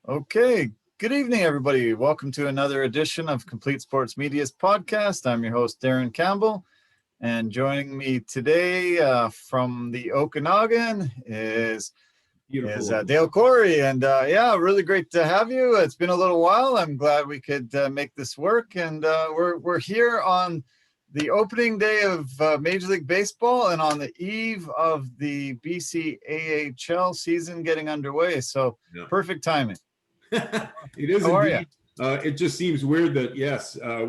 Okay, good evening, everybody. Welcome to another edition of Complete Sports Media's podcast. I'm your host, Darren Campbell, and joining me today from the Okanagan is Beautiful. Dale Cory. And really great to have you. It's been a little while. I'm glad we could make this work. And we're here on the opening day of Major League Baseball and on the eve of the BCHL season getting underway. So Perfect timing. It is How indeed. It just seems weird that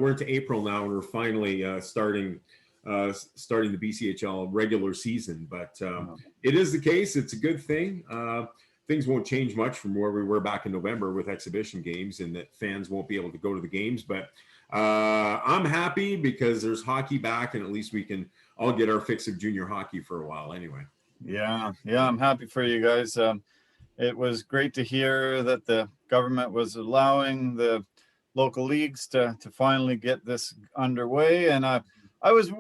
we're into April now and we're finally starting the BCHL regular season. But it is the case. It's a good thing. Things won't change much from where we were back in November with exhibition games, and that fans won't be able to go to the games. But I'm happy because there's hockey back, and at least we can all get our fix of junior hockey for a while anyway. Yeah, I'm happy for you guys. It was great to hear that the government was allowing the local leagues to finally get this underway. And I was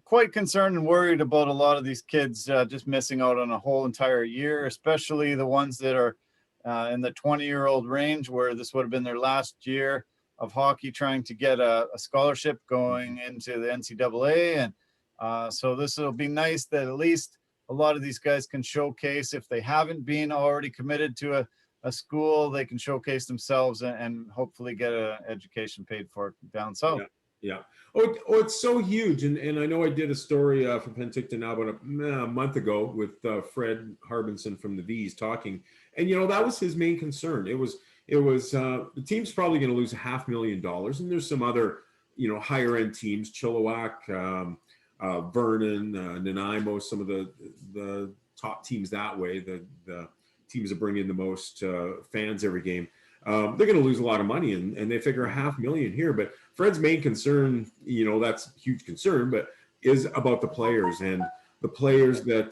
quite concerned and worried about a lot of these kids just missing out on a whole entire year, especially the ones that are in the 20-year-old range, where this would have been their last year of hockey, trying to get a scholarship going into the NCAA. And so this will be nice that at least a lot of these guys can showcase, if they haven't been already committed to a school, they can showcase themselves and hopefully get an education paid for down south. Yeah. Oh, it's so huge. And I know I did a story for Penticton now about a month ago with Fred Harbinson from the V's talking. And, that was his main concern. It was the team's probably going to lose $500,000. And there's some other, higher end teams, Chilliwack, Vernon, Nanaimo, some of the top teams that way, the teams that bring in the most fans every game. They're going to lose a lot of money, and they figure $500,000 here. But Fred's main concern, that's a huge concern, but is about the players and the players that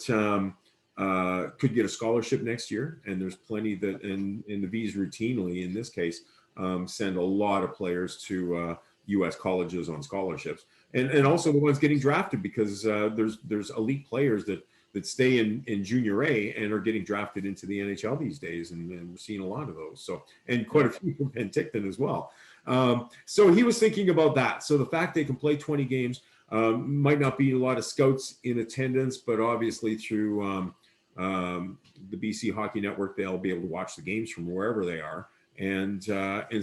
could get a scholarship next year. And there's plenty that in the V's routinely, in this case, send a lot of players to U.S. colleges on scholarships. And also the ones getting drafted, because there's elite players that stay in junior A and are getting drafted into the NHL these days, and we're seeing a lot of those. So, and quite a few from Penticton as well. So he was thinking about that. So the fact they can play 20 games might not be a lot of scouts in attendance, but obviously through the BC Hockey Network, they'll be able to watch the games from wherever they are and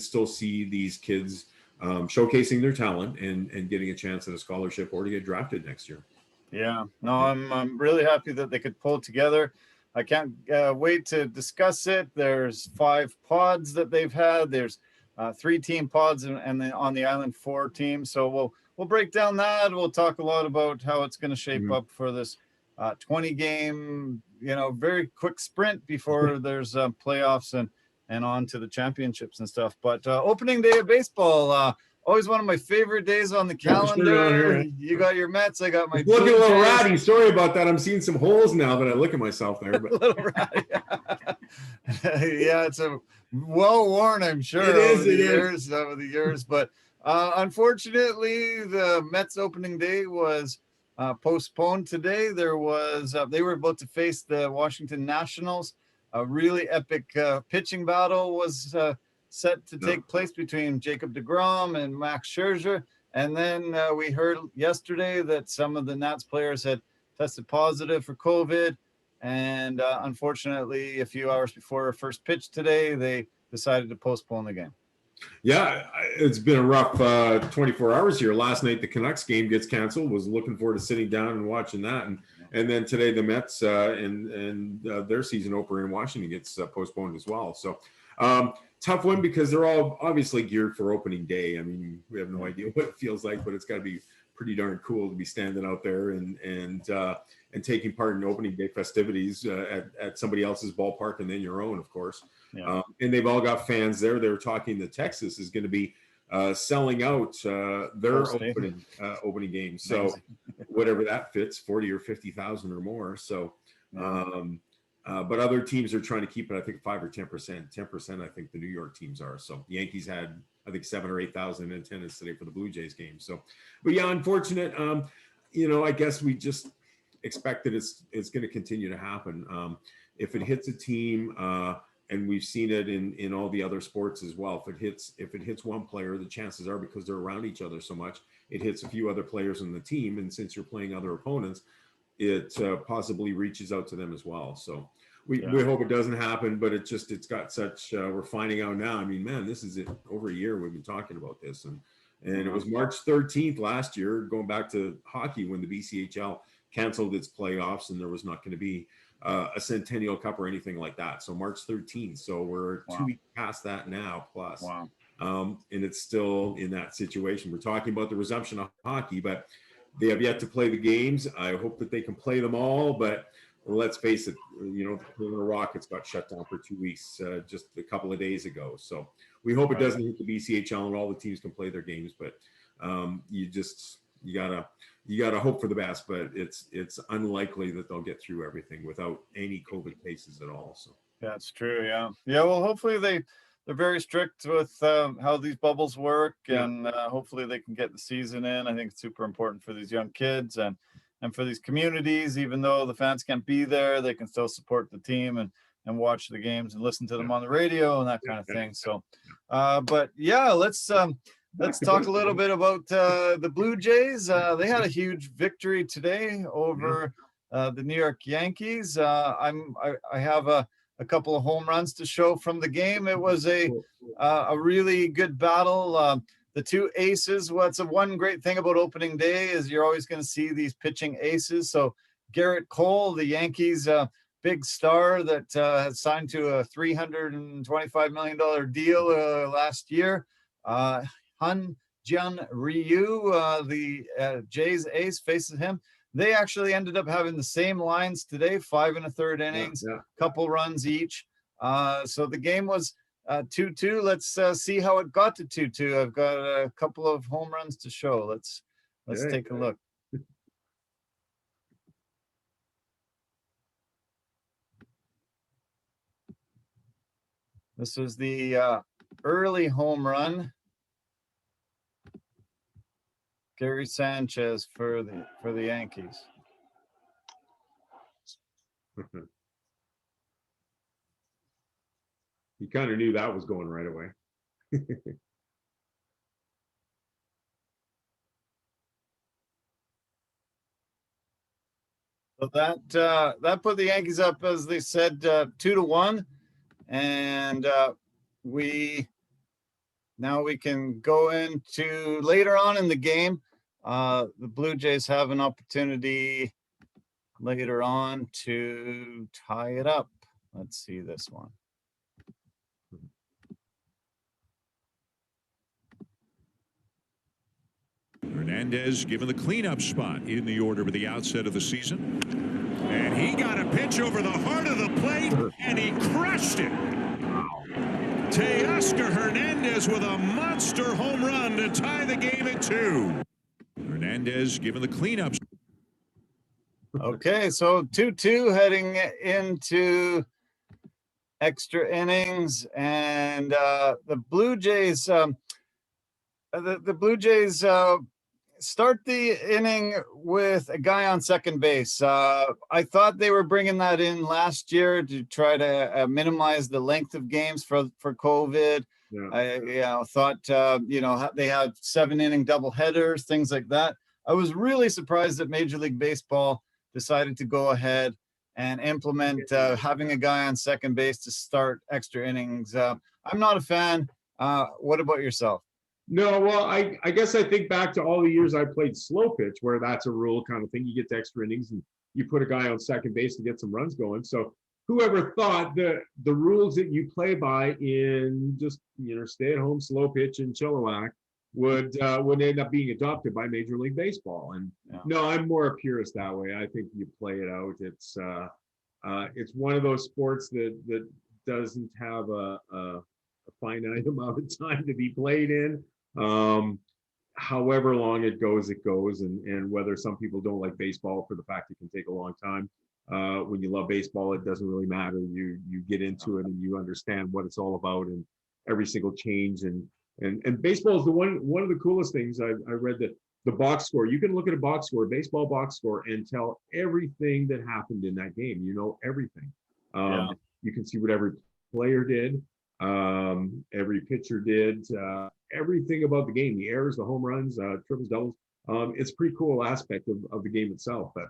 still see these kids showcasing their talent and getting a chance at a scholarship or to get drafted next year. Yeah, no, I'm really happy that they could pull together. I can't wait to discuss it. There's 5 pods that they've had. There's 3 team pods and then on the island 4 teams. So we'll break down that. We'll talk a lot about how it's going to shape up for this 20 game, very quick sprint before there's playoffs and on to the championships and stuff. But opening day of baseball, always one of my favorite days on the calendar. You got your Mets, I got my looking a little ratty. Sorry about that. I'm seeing some holes now that I look at myself there. But. A little ratty. Yeah, it's a well worn, I'm sure. It is. Over the years. But unfortunately, the Mets opening day was postponed today. They were about to face the Washington Nationals. A really epic pitching battle was set to take place between Jacob deGrom and Max Scherzer. And then we heard yesterday that some of the Nats players had tested positive for COVID. And unfortunately, a few hours before our first pitch today, they decided to postpone the game. Yeah, it's been a rough 24 hours here. Last night, the Canucks game gets canceled. Was looking forward to sitting down and watching that. And then today, the Mets and their season opener in Washington gets postponed as well. So tough one, because they're all obviously geared for opening day. I mean, we have no idea what it feels like, but it's got to be pretty darn cool to be standing out there and taking part in opening day festivities at somebody else's ballpark and then your own, of course. Yeah. And they've all got fans there. They were talking that Texas is going to be selling out their opening game. So whatever that fits, 40 or 50,000 or more. So, but other teams are trying to keep it, I think 5 or 10%. 10%, I think the New York teams are. So the Yankees had, I think 7 or 8,000 in attendance today for the Blue Jays game. So, but yeah, unfortunate. I guess we just expect that it's going to continue to happen. If it hits a team and we've seen it in all the other sports as well. If it hits one player, the chances are, because they're around each other so much, it hits a few other players in the team, and since you're playing other opponents, it possibly reaches out to them as well. So we hope it doesn't happen, but it's got such we're finding out now. I mean, man, this is it, over a year we've been talking about this, and it was March 13th last year, going back to hockey, when the BCHL canceled its playoffs and there was not going to be a Centennial Cup or anything like that. So March 13th. So we're 2 weeks past that now, plus. Wow. And it's still in that situation. We're talking about the resumption of hockey, but they have yet to play the games. I hope that they can play them all, but let's face it, the Rockets got shut down for 2 weeks just a couple of days ago. So we hope it doesn't hit the BCHL and all the teams can play their games, but you gotta hope for the best, but it's unlikely that they'll get through everything without any COVID cases at all. So that's true. Yeah. Well, hopefully they're very strict with how these bubbles work, and hopefully they can get the season in. I think it's super important for these young kids and for these communities. Even though the fans can't be there, they can still support the team and watch the games and listen to them on the radio and that kind of thing. So, but yeah, let's talk a little bit about the Blue Jays. They had a huge victory today over the New York Yankees. I have a couple of home runs to show from the game. It was a really good battle. The two aces. What's one great thing about opening day is you're always going to see these pitching aces. So Garrett Cole, the Yankees big star that has signed to a $325 million deal last year. Hun Jian Ryu, the Jays ace, faces him. They actually ended up having the same lines today, 5 1/3 innings, couple runs each. So the game was 2-2. Let's see how it got to 2-2. I've got a couple of home runs to show. Let's take a look. This is the early home run. Gary Sanchez for the Yankees. You kind of knew that was going right away. So that put the Yankees up, as they said, 2-1, and now we can go into later on in the game. The Blue Jays have an opportunity later on to tie it up. Let's see this one. Hernandez given the cleanup spot in the order with the outset of the season. And he got a pitch over the heart of the plate, and he crushed it. Teoscar Hernandez with a monster home run to tie the game at 2. Hernandez given the cleanup. Okay, so 2-2 heading into extra innings, and the Blue Jays the Blue Jays start the inning with a guy on second base. I thought they were bringing that in last year to try to minimize the length of games for COVID. I thought they had 7-inning double headers, things like that. I was really surprised that Major League Baseball decided to go ahead and implement having a guy on second base to start extra innings. I'm not a fan. What about yourself? No, well, I guess I think back to all the years I played slow pitch, where that's a rule kind of thing. You get to extra innings and you put a guy on second base to get some runs going. So whoever thought the rules that you play by in just stay at home slow pitch in Chilliwack would end up being adopted by Major League Baseball. And no, I'm more a purist that way. I think you play it out. It's one of those sports that doesn't have a finite amount of time to be played in. However long it goes, and whether some people don't like baseball for the fact it can take a long time. When you love baseball, it doesn't really matter. You get into it and you understand what it's all about and every single change. And baseball is one of the coolest things. I read that the box score, you can look at a box score, baseball box score, and tell everything that happened in that game. Everything. You can see what every player did. Every pitcher did. Everything about the game, the errors, the home runs, triples, doubles. It's a pretty cool aspect of the game itself. But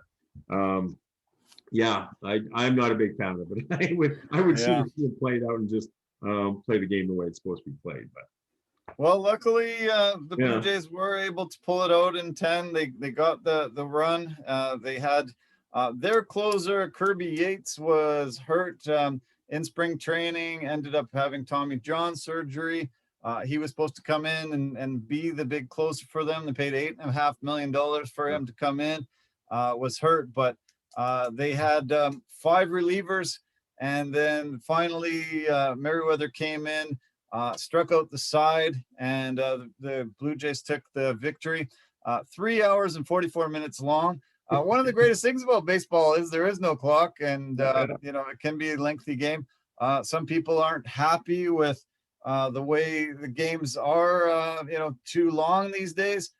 yeah, I'm not a big fan of it. I would Yeah. see it played out and just play the game the way it's supposed to be played. But Well, luckily, the Blue Yeah. Jays were able to pull it out in 10. They got the run. They had their closer, Kirby Yates, was hurt in spring training, ended up having Tommy John surgery. He was supposed to come in and be the big closer for them. They paid $8.5 million for him to come in. Was hurt, but they had 5 relievers. And then finally, Merriweather came in, struck out the side, and the Blue Jays took the victory. 3 hours and 44 minutes long. One of the greatest things about baseball is there is no clock, and it can be a lengthy game. Some people aren't happy with the way the games are, too long these days.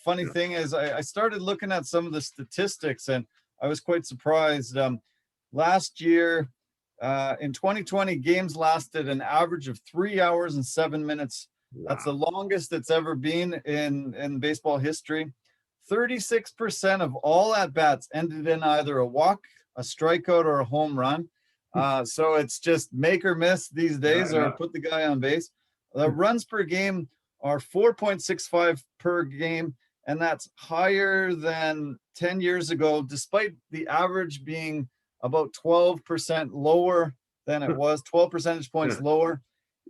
Funny thing is, I started looking at some of the statistics, and I was quite surprised. Last year, in 2020, games lasted an average of 3 hours and 7 minutes. wow. That's the longest it's ever been in baseball history. 36% of all at-bats ended in either a walk, a strikeout, or a home run. So it's just make or miss these days, or put the guy on base. The runs per game are 4.65 per game, and that's higher than 10 years ago, despite the average being about 12% lower than it was, 12 percentage points lower.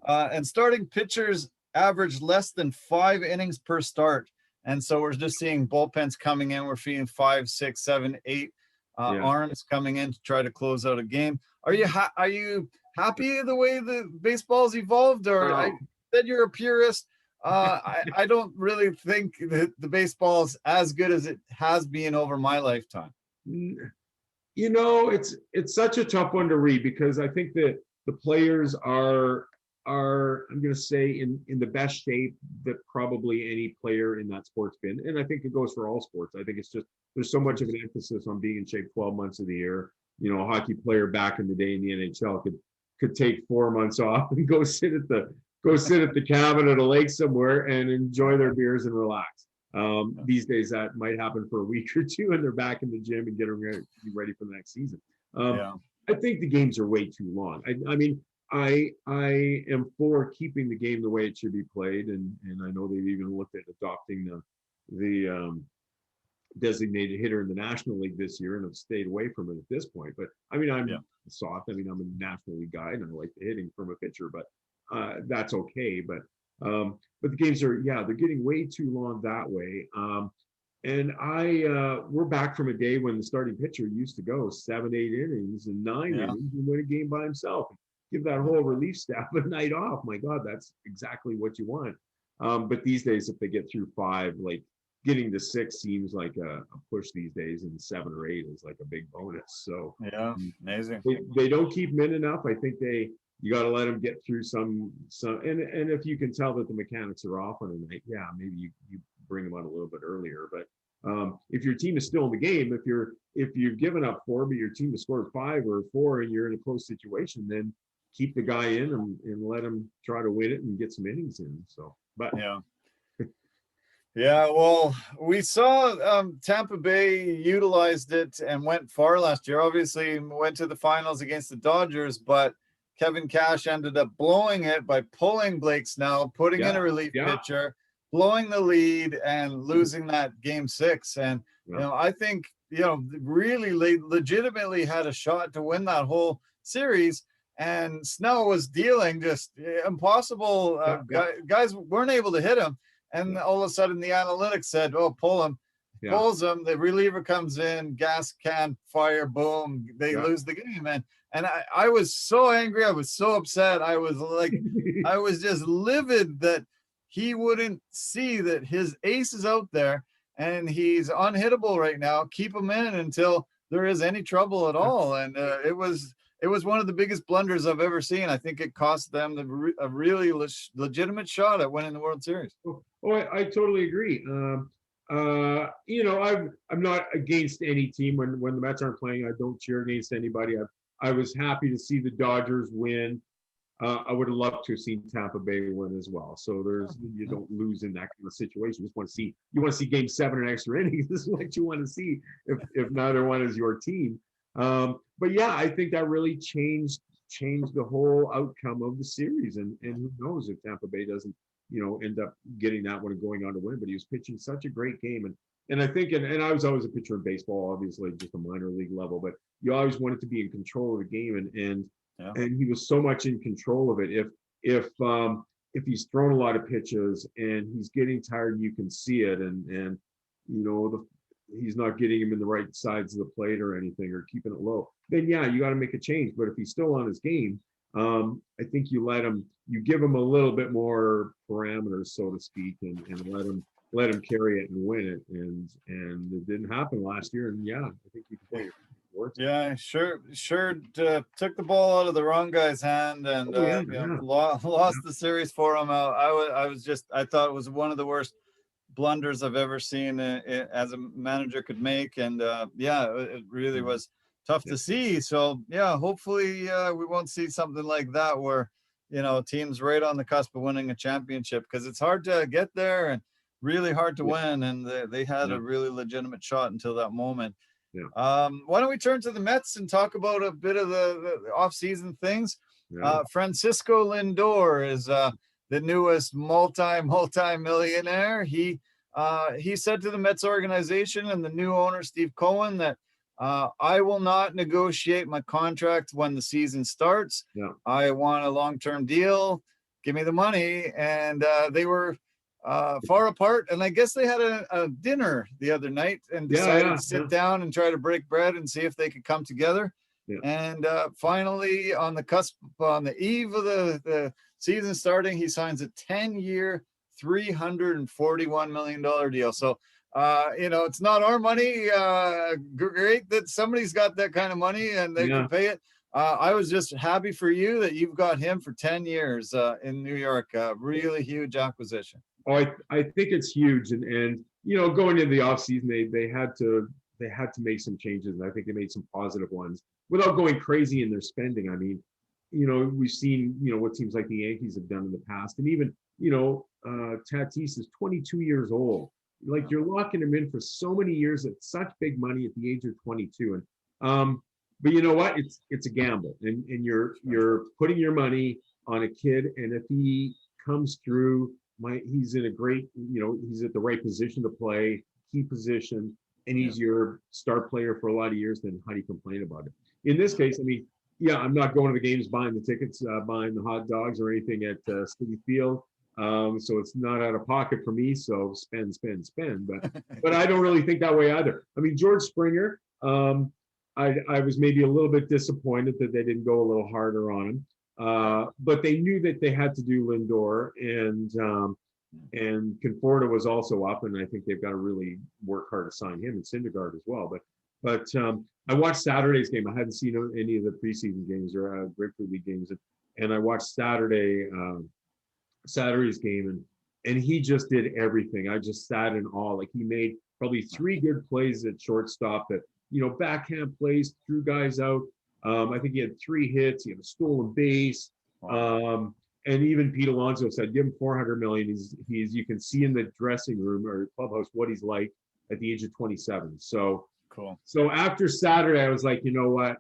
And starting pitchers average less than 5 innings per start. And so we're just seeing bullpens coming in. We're seeing 5, 6, 7, 8 arms coming in to try to close out a game. Are you happy the way the baseball's evolved? Or I said you're a purist. I don't really think that the baseball's as good as it has been over my lifetime. It's such a tough one to read, because I think that the players are I'm going to say in the best shape that probably any player in that sport's been. And I think it goes for all sports. I think it's just, there's so much of an emphasis on being in shape 12 months of the year. A hockey player back in the day in the NHL could take 4 months off and go sit at the cabin at a lake somewhere and enjoy their beers and relax. These days that might happen for a week or two, and they're back in the gym and getting ready for the next season. I think the games are way too long. I mean, I am for keeping the game the way it should be played, and I know they've even looked at adopting the designated hitter in the National League this year, and have stayed away from it at this point. But I mean, I'm soft. I mean, I'm a National League guy, and I like the hitting from a pitcher, but that's okay. But the games are, they're getting way too long that way. And we're back from a day when the starting pitcher used to go 7, 8 innings and 9 innings and win a game by himself. Give that whole relief staff a night off. My God, that's exactly what you want. But these days, if they get through 5, like getting to 6 seems like a push these days, and 7 or 8 is like a big bonus. So amazing. They don't keep them in enough. I think you got to let them get through some, and if you can tell that the mechanics are off on a night, maybe you bring them on a little bit earlier. But if your team is still in the game, if you've given up 4, but your team has scored 5 or 4, and you're in a close situation, then keep the guy in and let him try to win it and get some innings in. So, but well, we saw Tampa Bay utilized it and went far last year. Obviously, went to the finals against the Dodgers, but Kevin Cash ended up blowing it by pulling Blake Snell, putting in a relief pitcher, blowing the lead, and losing that game 6. And I think really legitimately had a shot to win that whole series. And Snell was dealing just impossible. Guys weren't able to hit him. And all of a sudden the analytics said, pull him. Pulls him. The reliever comes in, gas can, fire, boom. They lose the game. And I was so angry. I was so upset. I was like, I was just livid that he wouldn't see that his ace is out there and he's unhittable right now. Keep him in until there is any trouble at all. And it was one of the biggest blunders I've ever seen. I think it cost them a really legitimate shot at winning the World Series. I totally agree. I'm not against any team when the Mets aren't playing. I don't cheer against anybody. I was happy to see the Dodgers win. I would have loved to have seen Tampa Bay win as well. So you don't lose in that kind of situation. You just want to see Game 7 in extra innings. This is what you want to see if neither one is your team. But yeah, I think that really changed the whole outcome of the series. And who knows if Tampa Bay doesn't, end up getting that one and going on to win. But he was pitching such a great game. And I think, and I was always a pitcher in baseball, obviously just a minor league level, but you always wanted to be in control of the game. And he was so much in control of it. If he's thrown a lot of pitches and he's getting tired, you can see it. And he's not getting him in the right sides of the plate or anything, or keeping it low, then yeah, you got to make a change. But if he's still on his game, I think you give him a little bit more parameters, so to speak, and let him carry it and win it. And it didn't happen last year. And yeah, I think you can play it. Yeah, sure took the ball out of the wrong guy's hand and lost the series for him. I thought it was one of the worst blunders I've ever seen as a manager could make. And it really was tough to see. So yeah, hopefully we won't see something like that where, teams right on the cusp of winning a championship, because it's hard to get there and really hard to win. And they had a really legitimate shot until that moment. Yeah. Why don't we turn to the Mets and talk about a bit of the off-season things? Yeah. Francisco Lindor is the newest multi-millionaire. He said to the Mets organization and the new owner, Steve Cohen, that I will not negotiate my contract when the season starts. Yeah. I want a long-term deal. Give me the money. And they were far apart, and I guess they had a dinner the other night and decided to sit down and try to break bread and see if they could come together. Yeah. And finally, on the cusp, on the eve of the season starting, he signs a 10-year, $341 million deal. So, it's not our money. Great that somebody's got that kind of money and they can pay it. I was just happy for you that you've got him for 10 years in New York. Really huge acquisition. Oh, I think it's huge, and going into the offseason, they had to make some changes, and I think they made some positive ones without going crazy in their spending. I mean, we've seen what seems like the Yankees have done in the past, and even Tatis is 22 years old. Like, you're locking him in for so many years at such big money at the age of 22, and but you know what? It's a gamble, and you're putting your money on a kid, and if he comes through. He's in a great, he's at the right position to play, key position, and he's your star player for a lot of years, then how do you complain about it? In this case, I mean, I'm not going to the games buying the tickets, buying the hot dogs or anything at Citi Field. So it's not out of pocket for me. So spend. But I don't really think that way either. I mean, George Springer, I was maybe a little bit disappointed that they didn't go a little harder on him. But they knew that they had to do Lindor, and Conforto was also up, and I think they've got to really work hard to sign him, and Syndergaard as well. But I watched Saturday's game. I hadn't seen any of the preseason games or Grapefruit League games, and I watched Saturday's game, and he just did everything. I just sat in awe. Like, he made probably 3 good plays at shortstop that backhand plays, threw guys out. I think he had 3 hits. He had a stolen base. And even Pete Alonso said, give him $400 million. He's you can see in the dressing room or clubhouse what he's like at the age of 27. So cool. So after Saturday, I was like, you know what?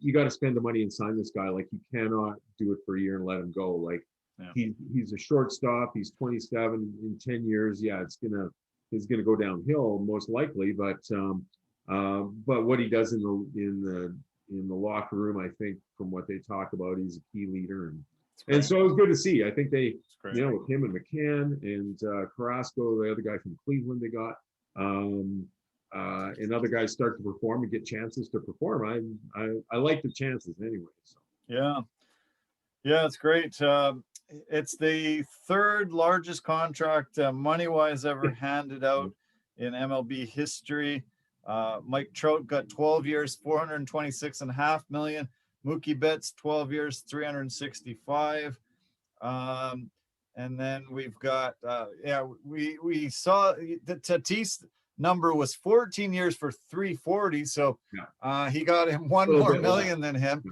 You got to spend the money and sign this guy. Like, you cannot do it for a year and let him go. Like, he's a shortstop. He's 27. In 10 years, it's gonna go downhill most likely. But what he does in the locker room, I think, from what they talk about, he's a key leader, and so it was good to see. I think they, with him and McCann and Carrasco, the other guy from Cleveland, they got, and other guys start to perform and get chances to perform. I like the chances anyway. So. Yeah, it's great. It's the 3rd largest contract money-wise ever handed out in MLB history. Mike Trout got 12 years, $426.5 million. Mookie Betts, 12 years, $365. And then we've got, we saw the Tatis number was 14 years for $340. So he got him one more million than him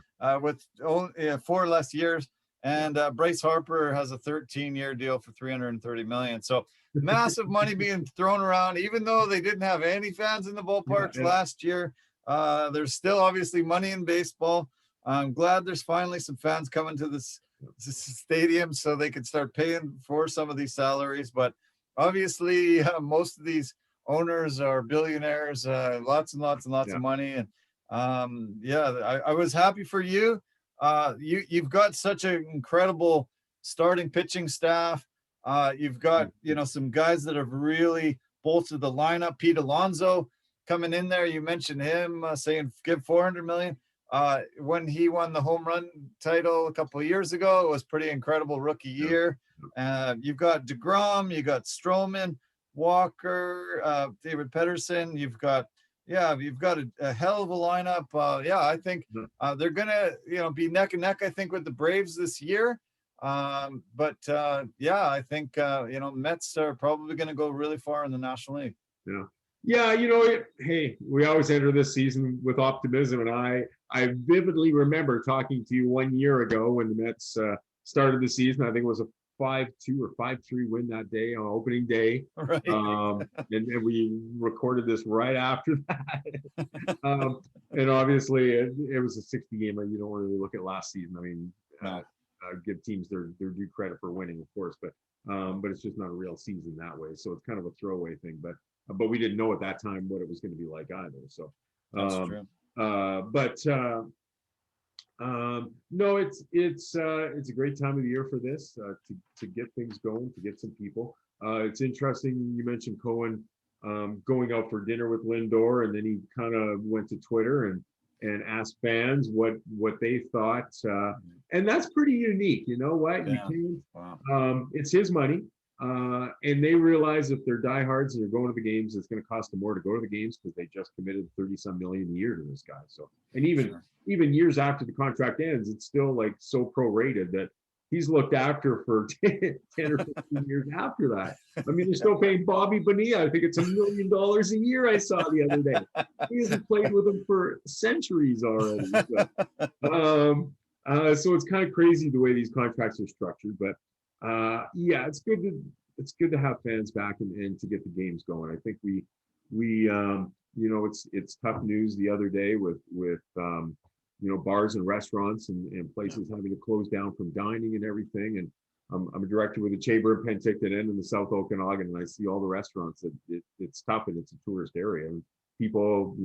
with only 4 less years. And Bryce Harper has a 13-year deal for $330 million. So massive money being thrown around, even though they didn't have any fans in the ballparks last year. There's still obviously money in baseball. I'm glad there's finally some fans coming to this stadium so they can start paying for some of these salaries. But obviously, most of these owners are billionaires, lots and lots and lots of money. And I was happy for you. You've got such an incredible starting pitching staff. You've got, some guys that have really bolstered the lineup. Pete Alonso coming in there. You mentioned him saying give $400 million. When he won the home run title a couple of years ago, it was pretty incredible rookie year. You've got DeGrom, you got Stroman, Walker, David Pedersen. You've got a hell of a lineup. I think they're gonna, be neck and neck, I think, with the Braves this year. I think Mets are probably gonna go really far in the National League. Hey, we always enter this season with optimism, and I vividly remember talking to you 1 year ago when the Mets started the season. I think it was a 5-2 or 5-3 win that day on opening day. Right. And we recorded this right after that. And obviously it was a 60 game. You don't really look at last season. I mean, give teams their due credit for winning, of course, but it's just not a real season that way. So it's kind of a throwaway thing, but we didn't know at that time what it was going to be like either. So that's true. No, it's a great time of the year for this, to get things going, to get some people. It's interesting. You mentioned Cohen going out for dinner with Lindor, and then he kind of went to Twitter and asked fans what they thought. And that's pretty unique. You know what? Yeah. You can't, it's his money. And they realize if they're diehards and they're going to the games, it's going to cost them more to go to the games because they just committed 30-some million a year to this guy. So, and even years after the contract ends, it's still like so prorated that he's looked after for 10 or 15 years after that. I mean, they're still paying Bobby Bonilla. I think it's $1 million a year I saw the other day. He hasn't played with him for centuries already. So it's kind of crazy the way these contracts are structured, but it's good to have fans back and to get the games going. I think we it's tough news the other day with bars and restaurants and places having to close down from dining and everything. And I'm a director with the Chamber of Penticton and in the South Okanagan, and I see all the restaurants. It's tough, and it's a tourist area. And people,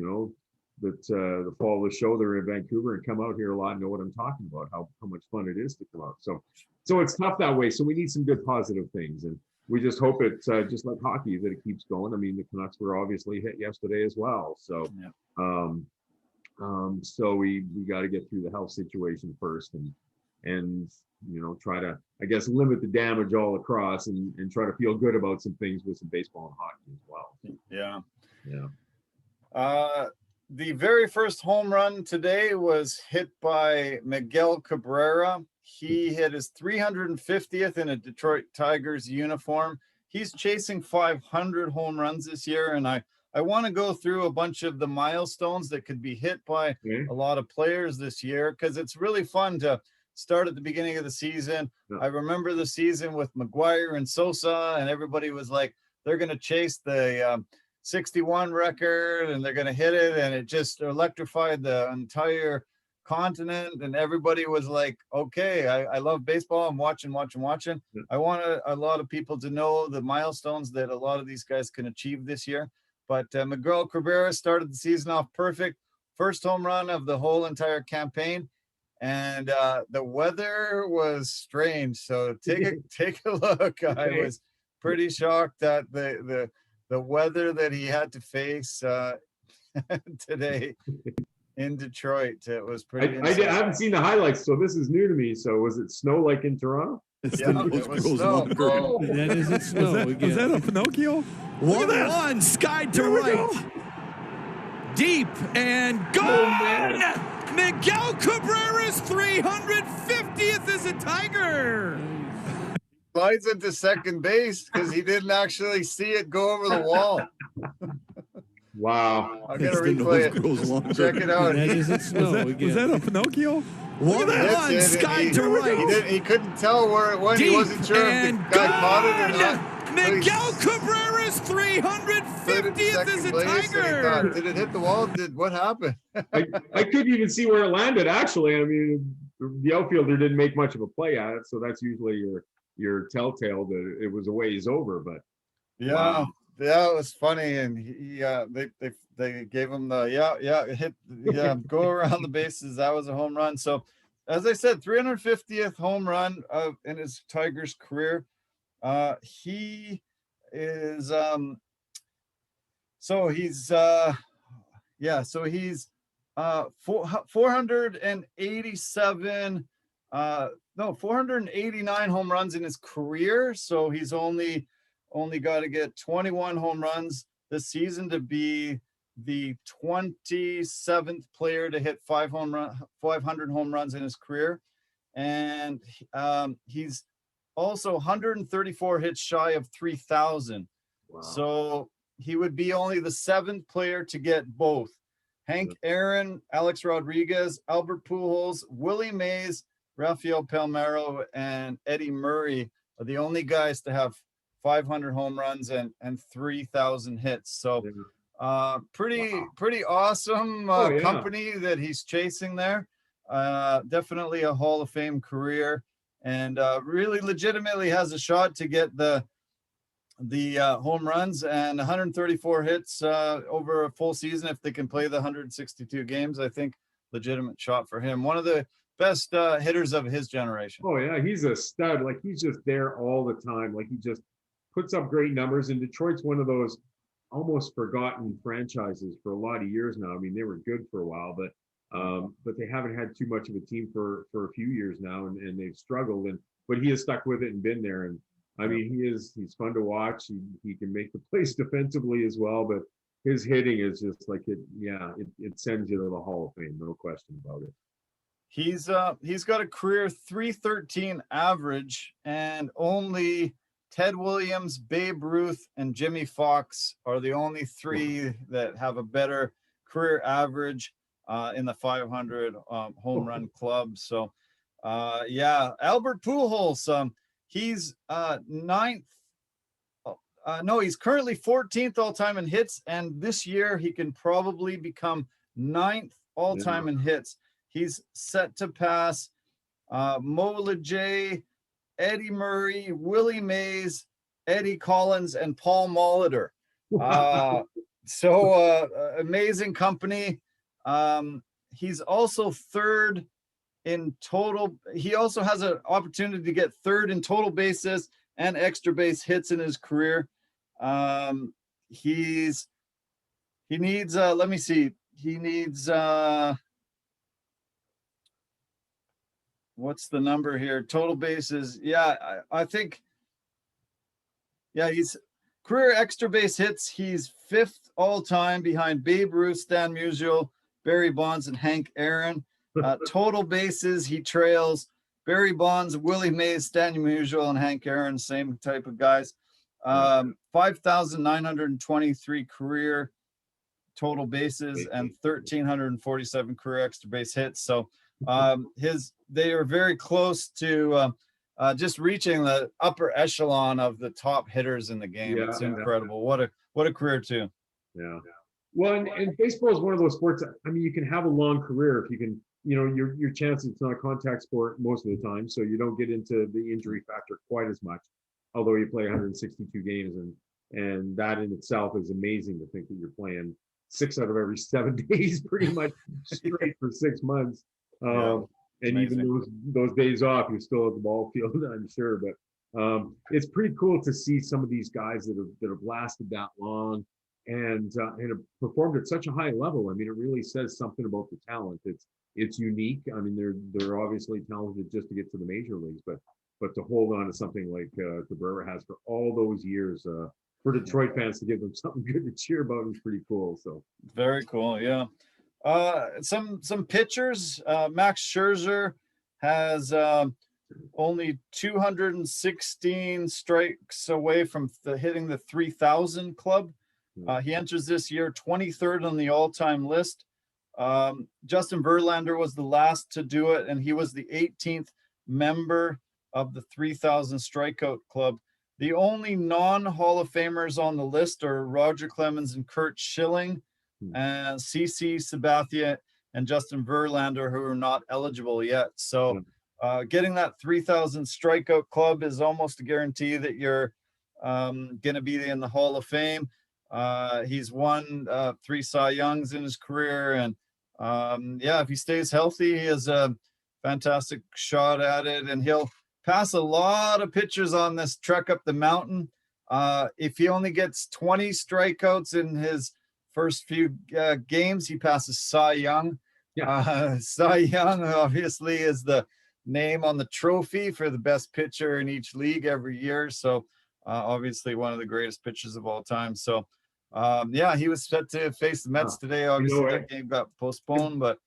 that follow the show, they're in Vancouver and come out here a lot, know what I'm talking about, how much fun it is to come out. So it's tough that way. So we need some good positive things, and we just hope it's just like hockey that it keeps going. I mean, the Canucks were obviously hit yesterday as well. So, so we got to get through the health situation first, and try to, I guess, limit the damage all across, and try to feel good about some things with some baseball and hockey as well. Yeah. The very first home run today was hit by Miguel Cabrera. He hit his 350th in a Detroit Tigers uniform. He's chasing 500 home runs this year, and I want to go through a bunch of the milestones that could be hit by a lot of players this year, because it's really fun to start at the beginning of the season. I remember the season with McGuire and Sosa, and everybody was like, they're going to chase the 61 record and they're going to hit it, and it just electrified the entire continent, and everybody was like, okay, I love baseball. I'm watching. I want a lot of people to know the milestones that a lot of these guys can achieve this year. But Miguel Cabrera started the season off perfect. First home run of the whole entire campaign. And the weather was strange. So take a look. I was pretty shocked at the weather that he had to face today in Detroit. It was pretty. I haven't seen the highlights, so this is new to me. So was it snow like in Toronto? Yeah, it was snow. Oh. That isn't snow again. Is that a Pinocchio? Look at one, sky to right. Deep and gone! Miguel Cabrera's 350th as a Tiger. Slides into second base because he didn't actually see it go over the wall. Wow. I'm going to replay it. Check it out. That isn't snow again. Was that a Pinocchio? Hits 1-1, it, sky and to right. he couldn't tell where it went. He Deep wasn't sure if and the guy caught it or gone! not. Miguel Cabrera's Put it 350th as second a base, and he thought, Tiger. did it hit the wall? What happened? I couldn't even see where it landed. Actually, I mean, the outfielder didn't make much of a play at it, so that's usually your telltale that it was a ways over. But Yeah, wow. yeah, it was funny, and they gave him the go around the bases. That was a home run. So, as I said, 350th home run in his Tigers career. He is so he's 487 489 home runs in his career. So he's only got to get 21 home runs this season to be the 27th player to hit 500 home runs in his career. And he's also 134 hits shy of 3,000. Wow. So he would be only the 7th player to get both. Hank Aaron, Alex Rodriguez, Albert Pujols, Willie Mays, Rafael Palmeiro, and Eddie Murray are the only guys to have 500 home runs and 3,000 hits. So pretty awesome company that he's chasing there. Definitely a Hall of Fame career, and really legitimately has a shot to get the home runs and 134 hits over a full season if they can play the 162 games. I think legitimate shot for him. One of the best hitters of his generation. Oh yeah, he's a stud. Like, he's just there all the time. Like, he just puts up great numbers. And Detroit's one of those almost forgotten franchises for a lot of years now. I mean, they were good for a while, but they haven't had too much of a team for a few years now, and they've struggled. But he has stuck with it and been there. And I mean, he's fun to watch. He can make the plays defensively as well, but his hitting is just like it sends you to the Hall of Fame, no question about it. He's got a career 313 average, and only Ted Williams, Babe Ruth, and Jimmy Fox are the only 3 that have a better career average in the 500 home run club. So Albert Pujols, he's 9th. He's currently 14th all time in hits, and this year he can probably become 9th all time in hits. He's set to pass Mo Lejay, Eddie Murray, Willie Mays, Eddie Collins, and Paul Molitor. Amazing company. He's also 3rd in total. He also has an opportunity to get 3rd in total bases and extra base hits in his career. He needs what's the number here? Total bases. I think he's career extra base hits. He's 5th all time behind Babe Ruth, Stan Musial, Barry Bonds, and Hank Aaron. Total bases, he trails Barry Bonds, Willie Mays, Stan Musial, and Hank Aaron, same type of guys. 5,923 career total bases and 1,347 career extra base hits. So they are very close to just reaching the upper echelon of the top hitters in the game. It's incredible. What a career too. Yeah. Well, and baseball is one of those sports. I mean, you can have a long career if you can. Your chances. It's not a contact sport most of the time, so you don't get into the injury factor quite as much. Although you play 162 games, and that in itself is amazing to think that you're playing 6 out of every 7 days, pretty much straight for 6 months. And amazing. Even those days off, you're still at the ball field, I'm sure. But it's pretty cool to see some of these guys that have lasted that long and have performed at such a high level. I mean, it really says something about the talent. It's unique. I mean, they're obviously talented just to get to the major leagues, but to hold on to something like Cabrera has for all those years, for Detroit fans to give them something good to cheer about is pretty cool. So very cool, yeah. Some pitchers. Max Scherzer has only 216 strikes away from hitting the 3,000 club. He enters this year 23rd on the all-time list. Justin Verlander was the last to do it, and he was the 18th member of the 3,000 strikeout club. The only non-Hall of Famers on the list are Roger Clemens and Curt Schilling, and CC Sabathia and Justin Verlander, who are not eligible yet. So getting that 3,000 strikeout club is almost a guarantee that you're going to be in the Hall of Fame. He's won 3 Cy Youngs in his career, and yeah, if he stays healthy, he has a fantastic shot at it, and he'll pass a lot of pitchers on this trek up the mountain. If he only gets 20 strikeouts in his first few games, he passes Cy Young. Cy Young obviously is the name on the trophy for the best pitcher in each league every year. So obviously one of the greatest pitchers of all time. So yeah, he was set to face the Mets today. Obviously that game got postponed, but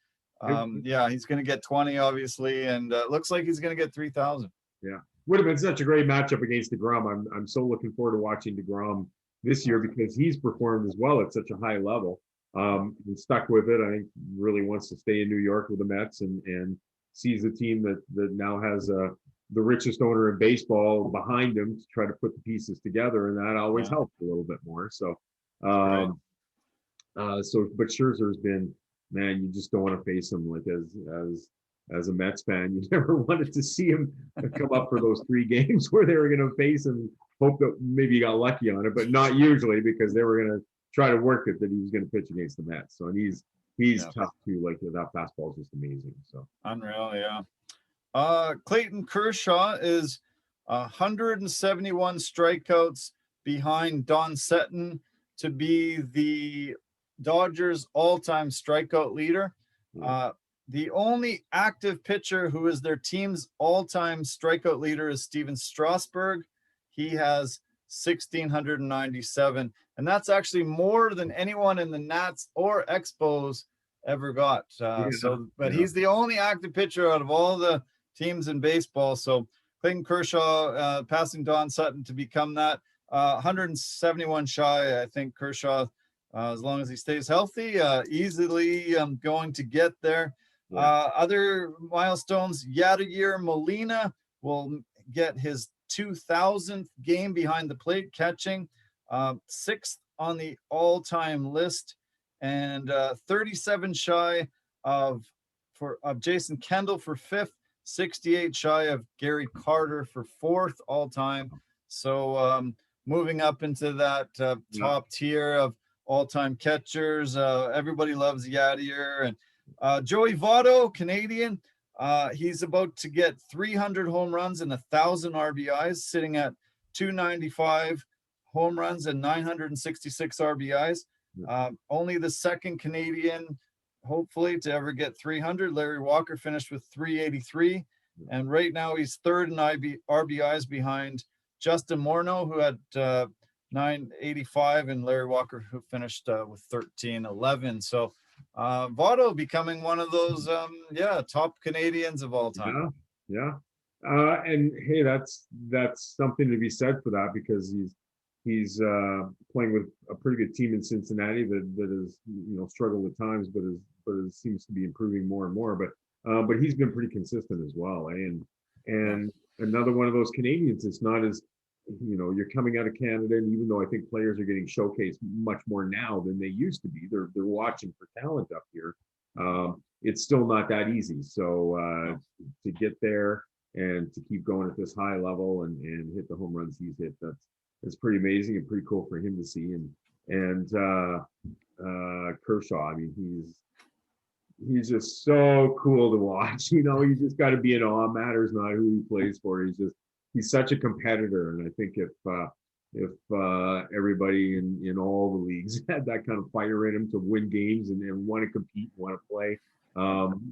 yeah, he's going to get 20 obviously, and looks like he's going to get 3,000. Yeah, would have been such a great matchup against DeGrom. I'm so looking forward to watching DeGrom this year because he's performed as well at such a high level. And stuck with it. I think really wants to stay in New York with the Mets and sees a team that now has the richest owner in baseball behind him to try to put the pieces together, and that always helps a little bit more. So, but Scherzer's been, man, you just don't want to face him. Like as a Mets fan, you never wanted to see him come up for those 3 games where they were going to face him. Hope that maybe he got lucky on it, but not usually, because they were going to try to work it that he was going to pitch against the Mets. So, and he's tough too. Like that fastball is just amazing. So unreal, yeah. Clayton Kershaw is 171 strikeouts behind Don Setton to be the Dodgers all-time strikeout leader. The only active pitcher who is their team's all-time strikeout leader is Steven Strasburg. He has 1,697, and that's actually more than anyone in the Nats or Expos ever got. But he's the only active pitcher out of all the teams in baseball. So Clayton Kershaw passing Don Sutton to become that. 171 shy, I think Kershaw, as long as he stays healthy, easily going to get there. Other milestones, Yadier Molina will get his 2,000th game behind the plate catching, 6th on the all-time list, and 37 shy of Jason Kendall for 5th, 68 shy of Gary Carter for 4th all-time. So moving up into that top tier of all-time catchers. Everybody loves Yadier. And Joey Votto, Canadian, he's about to get 300 home runs and 1,000 RBIs, sitting at 295 home runs and 966 RBIs. Only the second Canadian, hopefully, to ever get 300. Larry Walker finished with 383. And right now he's 3rd in RBIs behind Justin Morneau, who had 985, and Larry Walker, who finished with 1311. So Votto becoming one of those top Canadians of all time. And hey, that's something to be said for that, because he's playing with a pretty good team in Cincinnati that has struggled at times, but seems to be improving more and more. But he's been pretty consistent as well, and another one of those Canadians. It's not as you're coming out of Canada, and even though I think players are getting showcased much more now than they used to be, they're watching for talent up here. It's still not that easy. So to get there and to keep going at this high level and hit the home runs he's hit, that's pretty amazing and pretty cool for him to see. And Kershaw, I mean, he's just so cool to watch. You just got to be in awe. Matters not who he plays for. He's such a competitor, and I think if everybody in all the leagues had that kind of fire in them to win games and want to compete, want to play,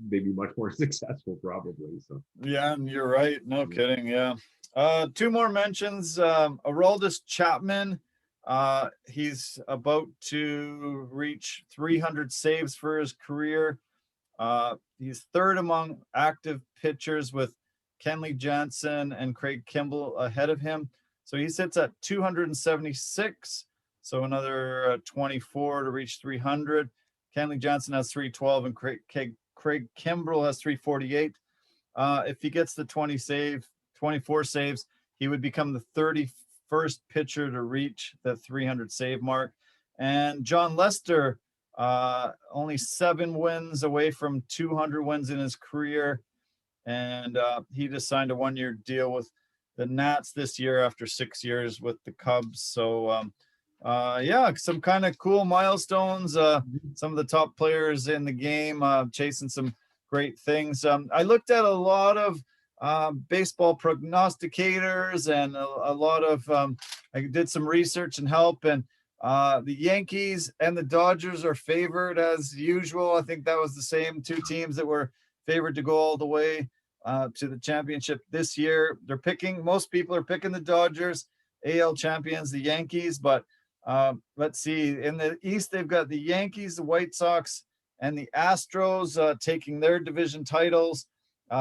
they'd be much more successful probably. So yeah, and you're right. No kidding. Yeah. 2 more mentions. Aroldis Chapman. He's about to reach 300 saves for his career. He's 3rd among active pitchers, with Kenley Jansen and Craig Kimbrell ahead of him. So he sits at 276. So another 24 to reach 300. Kenley Jansen has 312, and Craig Kimbrell has 348. If he gets the 24 saves, he would become the 31st pitcher to reach the 300 save mark. And John Lester, only 7 wins away from 200 wins in his career. And he just signed a 1-year deal with the Nats this year after 6 years with the Cubs. So, yeah, some kind of cool milestones. Some of the top players in the game chasing some great things. I looked at a lot of baseball prognosticators and a lot of I did some research and help, and the Yankees and the Dodgers are favored as usual. I think that was the same 2 teams that were favored to go all the way to the championship this year. Most people are picking the Dodgers, AL champions, the Yankees, but let's see. In the East, they've got the Yankees, the White Sox, and the Astros taking their division titles,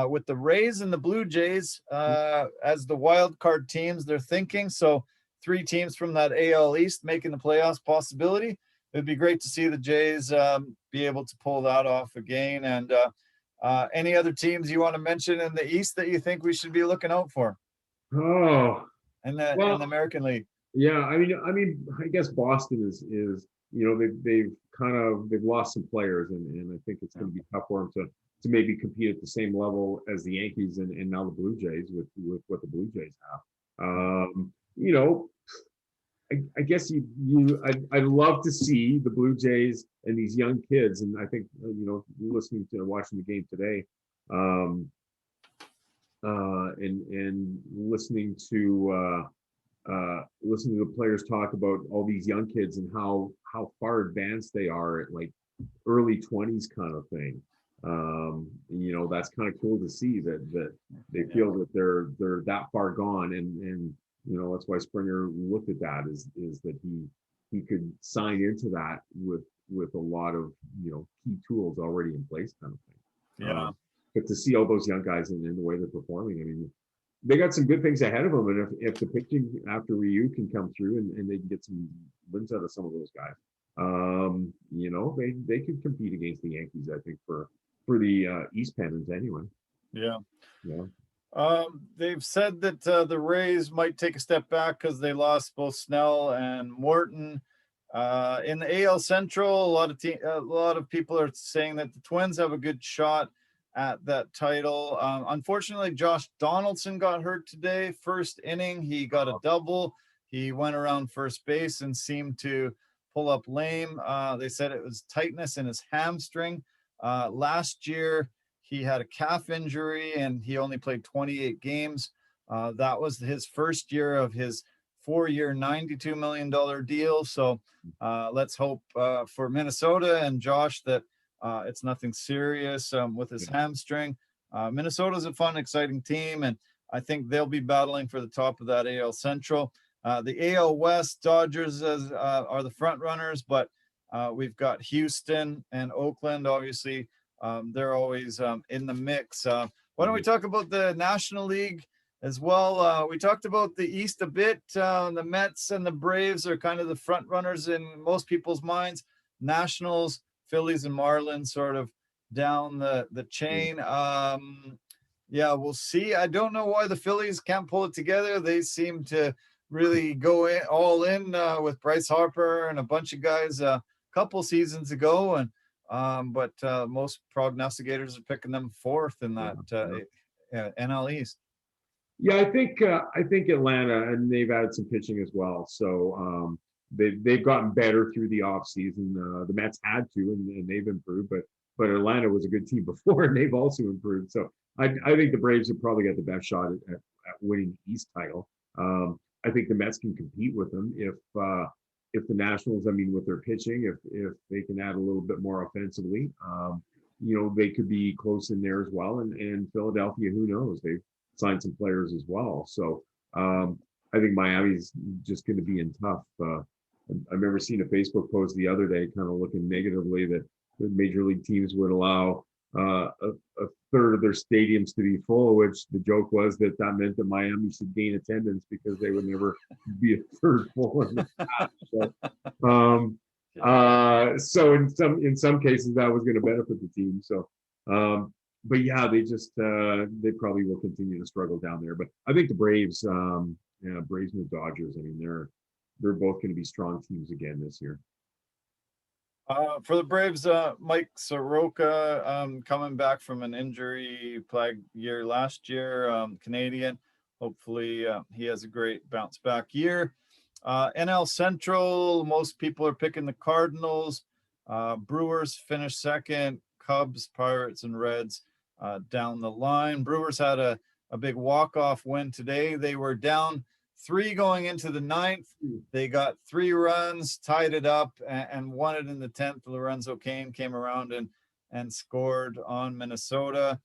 with the Rays and the Blue Jays as the wild card teams. They're thinking so. 3 teams from that AL East making the playoffs possibility. It'd be great to see the Jays be able to pull that off again. And any other teams you want to mention in the East that you think we should be looking out for? Oh, In the American League. yeah. I mean, I guess Boston is they've lost some players, and I think it's going to be tough for them to maybe compete at the same level as the Yankees and now the Blue Jays with what the Blue Jays have. I guess I'd love to see the Blue Jays and these young kids, and I think watching the game today, and listening to the players talk about all these young kids and how far advanced they are at like early 20s kind of thing. That's kind of cool to see that they feel that they're that far gone, and that's why Springer looked at that is that he could sign into that with a lot of key tools already in place kind of thing. Yeah. But to see all those young guys and the way they're performing, I mean, they got some good things ahead of them, and if the pitching after Ryu can come through and they can get some wins out of some of those guys, they could compete against the Yankees, I think, for the East pennants anyway. Yeah. Yeah. They've said that the Rays might take a step back because they lost both Snell and Morton. In the AL Central, a lot of people are saying that the Twins have a good shot at that title. Unfortunately, Josh Donaldson got hurt today. First inning, he got a double. He went around first base and seemed to pull up lame. They said it was tightness in his hamstring. Last year, he had a calf injury and he only played 28 games. That was his first year of his 4-year, $92 million deal. So let's hope for Minnesota and Josh that it's nothing serious with his hamstring. Minnesota's a fun, exciting team, and I think they'll be battling for the top of that AL Central. The AL West, Dodgers are the front runners, but we've got Houston and Oakland, obviously. They're always in the mix. Why don't we talk about the National League as well? We talked about the East a bit. The Mets and the Braves are kind of the front runners in most people's minds. Nationals, Phillies, and Marlins sort of down the chain. Yeah, we'll see. I don't know why the Phillies can't pull it together. They seem to really go all in with Bryce Harper and a bunch of guys a couple seasons ago, and but most prognosticators are picking them 4th in that NL East. Yeah, I think Atlanta, and they've added some pitching as well. So they've gotten better through the offseason. The Mets had to, and they've improved, but Atlanta was a good team before, and they've also improved. So I think the Braves have probably got the best shot at winning the East title. I think the Mets can compete with them if the Nationals, with their pitching, if they can add a little bit more offensively, they could be close in there as well. And Philadelphia, who knows? They've signed some players as well. So I think Miami's just going to be in tough. I remember seeing a Facebook post the other day kind of looking negatively that the major league teams would allow a third of their stadiums to be full, which the joke was that meant that Miami should gain attendance because they would never be a third full in the past. So, So in some cases that was going to benefit the team. So, but yeah, they probably will continue to struggle down there. But I think the Braves, Braves and the Dodgers. I mean, they're both going to be strong teams again this year. For the Braves, Mike Soroka coming back from an injury-plagued year last year, Canadian. Hopefully, he has a great bounce-back year. NL Central, most people are picking the Cardinals. Brewers finished second. Cubs, Pirates, and Reds down the line. Brewers had a big walk-off win today. They were down 3 going into the 9th. They got 3 runs, tied it up, and won it in the 10th. Lorenzo Cain came around and scored on Minnesota.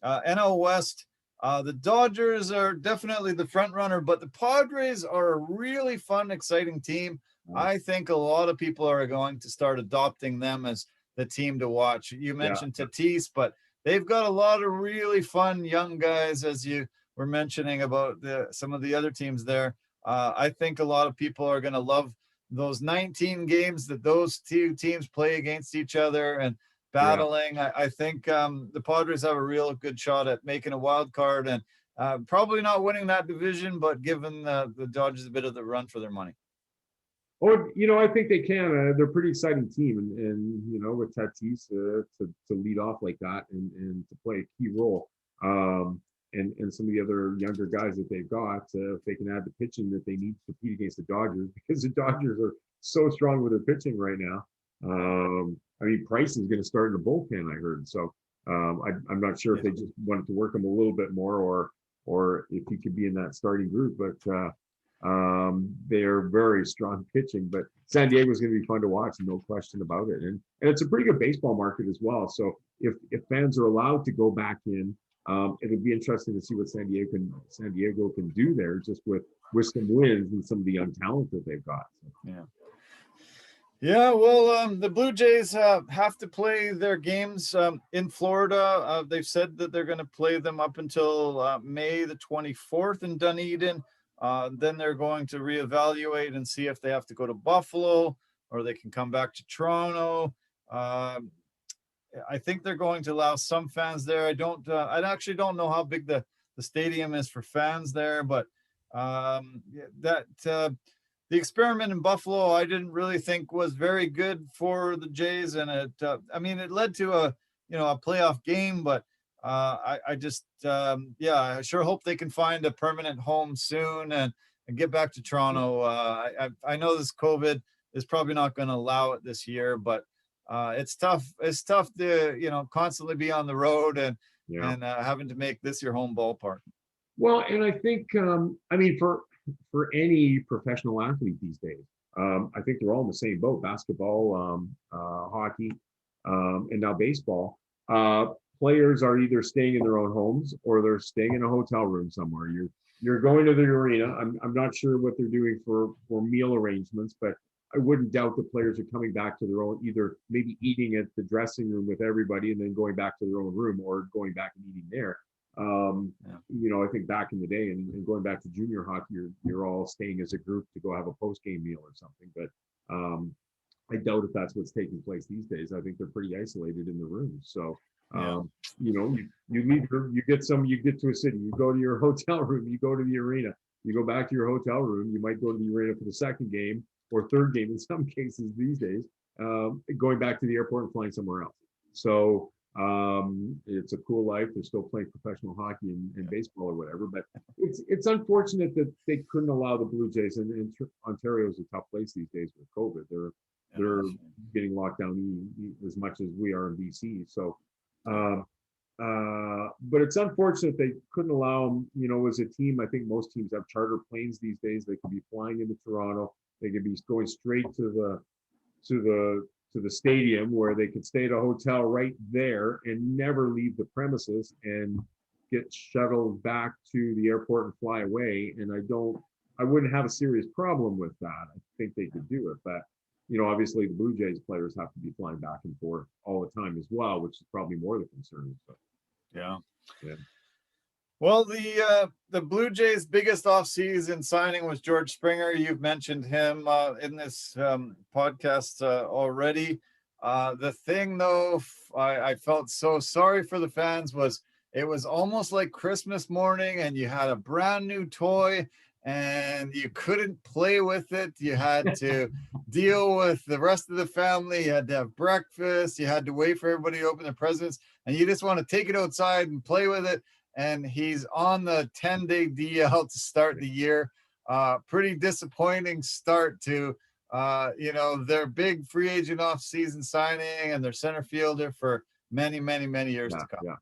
NL West, the Dodgers are definitely the front runner, but the Padres are a really fun, exciting team. I think a lot of people are going to start adopting them as the team to watch. You mentioned Tatis, but they've got a lot of really fun young guys, as you were mentioning about some of the other teams there. I think a lot of people are going to love those 19 games that those 2 teams play against each other and battling. I think the Padres have a real good shot at making a wild card and probably not winning that division, but giving the Dodgers a bit of the run for their money. Or, I think they can. They're a pretty exciting team, and with Tatis to lead off like that and to play a key role, and some of the other younger guys that they've got, if they can add the pitching that they need to compete against the Dodgers, because the Dodgers are so strong with their pitching right now. I mean, Price is going to start in the bullpen, I heard. So I'm not sure if they just wanted to work him a little bit more, or if he could be in that starting group, but. They're very strong pitching, but San Diego is going to be fun to watch, no question about it. And it's a pretty good baseball market as well. So if fans are allowed to go back in, it'll be interesting to see what San Diego can do there, just with some wins and some of the young talent that they've got. So. Yeah, well, the Blue Jays have to play their games in Florida. They've said that they're going to play them up until May the 24th in Dunedin. Then they're going to reevaluate and see if they have to go to Buffalo or they can come back to Toronto. I think they're going to allow some fans there. I actually don't know how big the stadium is for fans there, but the experiment in Buffalo, I didn't really think was very good for the Jays. And it led to a playoff game, but I sure hope they can find a permanent home soon and get back to Toronto. I know this COVID is probably not going to allow it this year, but it's tough. It's tough to, constantly be on the road and having to make this your home ballpark. Well, and I think, for any professional athlete these days, I think they're all in the same boat: basketball, hockey, and now baseball. Players are either staying in their own homes or they're staying in a hotel room somewhere. You're going to the arena. I'm not sure what they're doing for meal arrangements, but I wouldn't doubt the players are coming back to their own, either maybe eating at the dressing room with everybody and then going back to their own room, or going back and eating there. I think back in the day and going back to junior hockey, you're all staying as a group to go have a post-game meal or something. But I doubt if that's what's taking place these days. I think they're pretty isolated in the rooms. So you leave, you get to a city, you go to your hotel room, you go to the arena, you go back to your hotel room, you might go to the arena for the second game or third game in some cases these days, going back to the airport and flying somewhere else. So it's a cool life. They're still playing professional hockey and baseball or whatever, but it's unfortunate that they couldn't allow the Blue Jays, and Ontario is a tough place these days with COVID. They're getting locked down as much as we are in BC. So but it's unfortunate they couldn't allow them, as a team. I think most teams have charter planes these days. They could be flying into Toronto. They could be going straight to the stadium, where they could stay at a hotel right there and never leave the premises and get shuttled back to the airport and fly away. And I wouldn't have a serious problem with that. I think they could do it, but obviously the Blue Jays players have to be flying back and forth all the time as well, which is probably more the concern. So. Yeah. Well, the Blue Jays' biggest offseason signing was George Springer. You've mentioned him in this podcast already. The thing, though, I felt so sorry for the fans was it was almost like Christmas morning, and you had a brand new toy, and you couldn't play with it. You had to deal with the rest of the family. You had to have breakfast. You had to wait for everybody to open their presents, and you just want to take it outside and play with it. And he's on the 10-day DL to start the year. Pretty disappointing start to, their big free agent off-season signing and their center fielder for many, many, many years to come.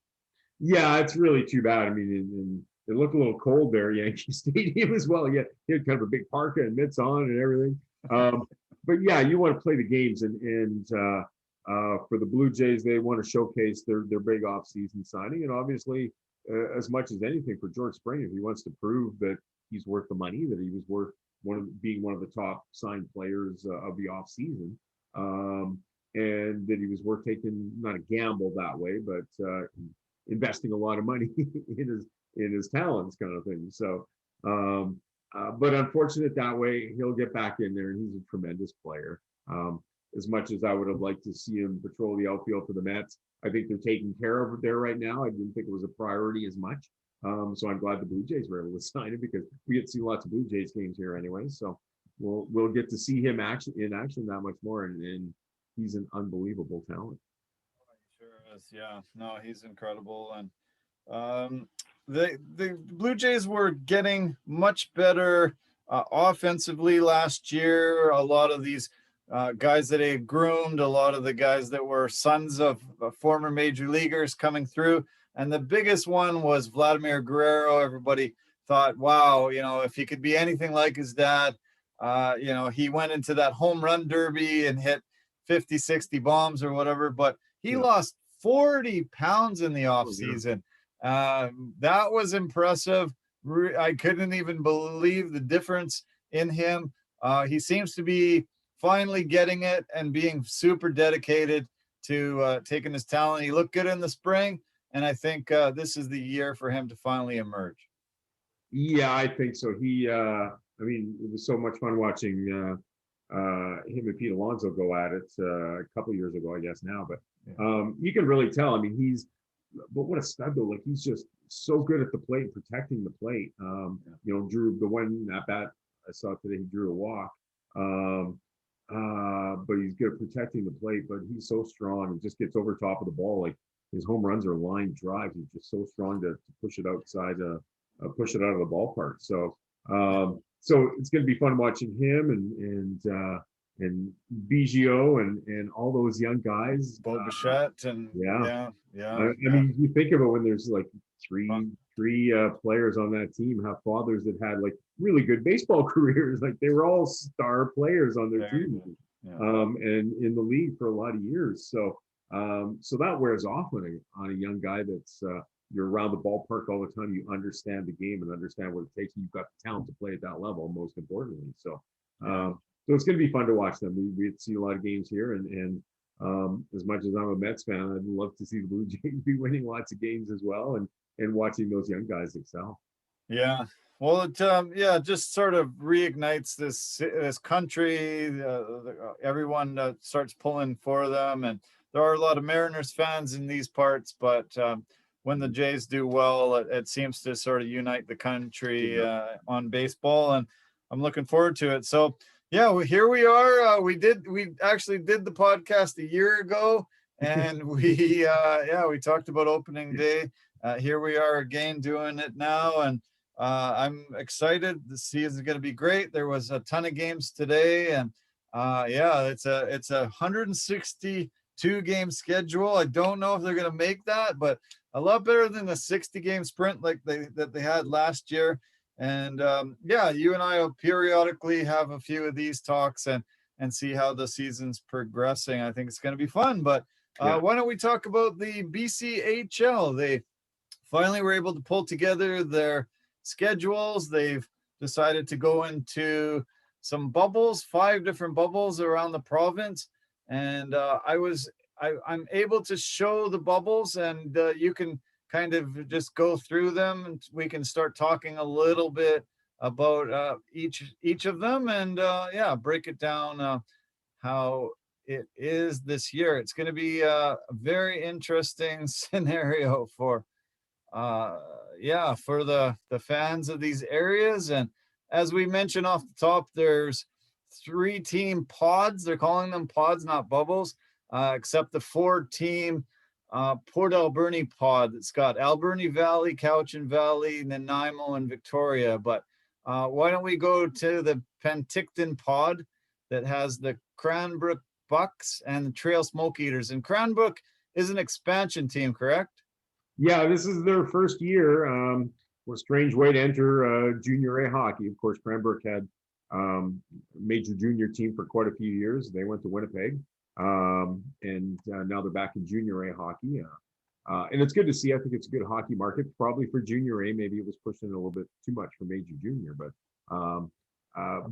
Yeah, it's really too bad. I mean, and it looked a little cold there, Yankee Stadium as well. Yeah, he had kind of a big parka and mitts on and everything. But yeah, you want to play the games, and for the Blue Jays, they want to showcase their big off-season signing, and obviously, as much as anything for George Springer, he wants to prove that he's worth the money, that he was worth being one of the top signed players of the off-season, and that he was worth taking, not a gamble that way, but investing a lot of money in his talents, kind of thing. So, but unfortunate that way, he'll get back in there, and he's a tremendous player. As much as I would have liked to see him patrol the outfield for the Mets, I think they're taking care of it there right now. I didn't think it was a priority as much. So I'm glad the Blue Jays were able to sign him, because we get to see lots of Blue Jays games here anyway. So we'll get to see him in action that much more, and he's an unbelievable talent. He sure is. Yeah, no, he's incredible. And the Blue Jays were getting much better offensively last year. A lot of these guys that they groomed, a lot of the guys that were sons of former major leaguers coming through. And the biggest one was Vladimir Guerrero. Everybody thought, wow, if he could be anything like his dad. He went into that home run derby and hit 50, 60 bombs or whatever, but he lost 40 pounds in the offseason. That was impressive. I couldn't even believe the difference in him. He seems to be finally getting it and being super dedicated to taking his talent. He looked good in the spring, and I think this is the year for him to finally emerge. Yeah, I think so. I mean, it was so much fun watching him and Pete Alonso go at it a couple years ago, I guess now. But you can really tell. I mean, but what a stud though! Like, he's just so good at the plate, protecting the plate. Drew the one at bat I saw today. He drew a walk. But he's good at protecting the plate. But he's so strong and just gets over top of the ball. Like, his home runs are line drives. He's just so strong to push it outside, push it out of the ballpark. So it's going to be fun watching him and BGO and all those young guys. Bo Bichette and I mean, you think of it when there's like three players on that team have fathers that had like really good baseball careers. Like, they were all star players on their team, and in the league for a lot of years. So that wears off on a young guy that's you're around the ballpark all the time. You understand the game and understand what it takes. You've got the talent to play at that level, most importantly. So it's going to be fun to watch them. We see a lot of games here, and as much as I'm a Mets fan, I'd love to see the Blue Jays be winning lots of games as well, and watching those young guys excel. Yeah. Well, it just sort of reignites this country. Everyone starts pulling for them, and there are a lot of Mariners fans in these parts, but when the Jays do well, it seems to sort of unite the country on baseball, and I'm looking forward to it. So yeah, here we are. We actually did the podcast a year ago, and we talked about opening day. Here we are again doing it now, and I'm excited. The season is going to be great. There was a ton of games today, and it's a 162 game schedule. I don't know if they're going to make that, but a lot better than the 60 game sprint like they had last year. And you and I will periodically have a few of these talks and see how the season's progressing. I think it's going to be fun. But why don't we talk about the BCHL? They finally were able to pull together their schedules. They've decided to go into some bubbles, 5 different bubbles around the province. And I'm able to show the bubbles, and you can kind of just go through them, and we can start talking a little bit about each of them, and yeah, break it down how it is this year. It's going to be a very interesting scenario for yeah, for the fans of these areas. And as we mentioned off the top, there's 3-team pods. They're calling them pods, not bubbles, except the 4-team Port Alberni pod. It's got Alberni Valley, Cowichan Valley, Nanaimo, and Victoria. But why don't we go to the Penticton pod that has the Cranbrook Bucks and the Trail Smoke Eaters. And Cranbrook is an expansion team, correct? Yeah, this is their first year. What a strange way to enter junior A hockey. Of course, Cranbrook had major junior team for quite a few years. They went to Winnipeg, and now they're back in junior A hockey. And it's good to see. I think it's a good hockey market, probably for junior A. Maybe it was pushing a little bit too much for major junior, but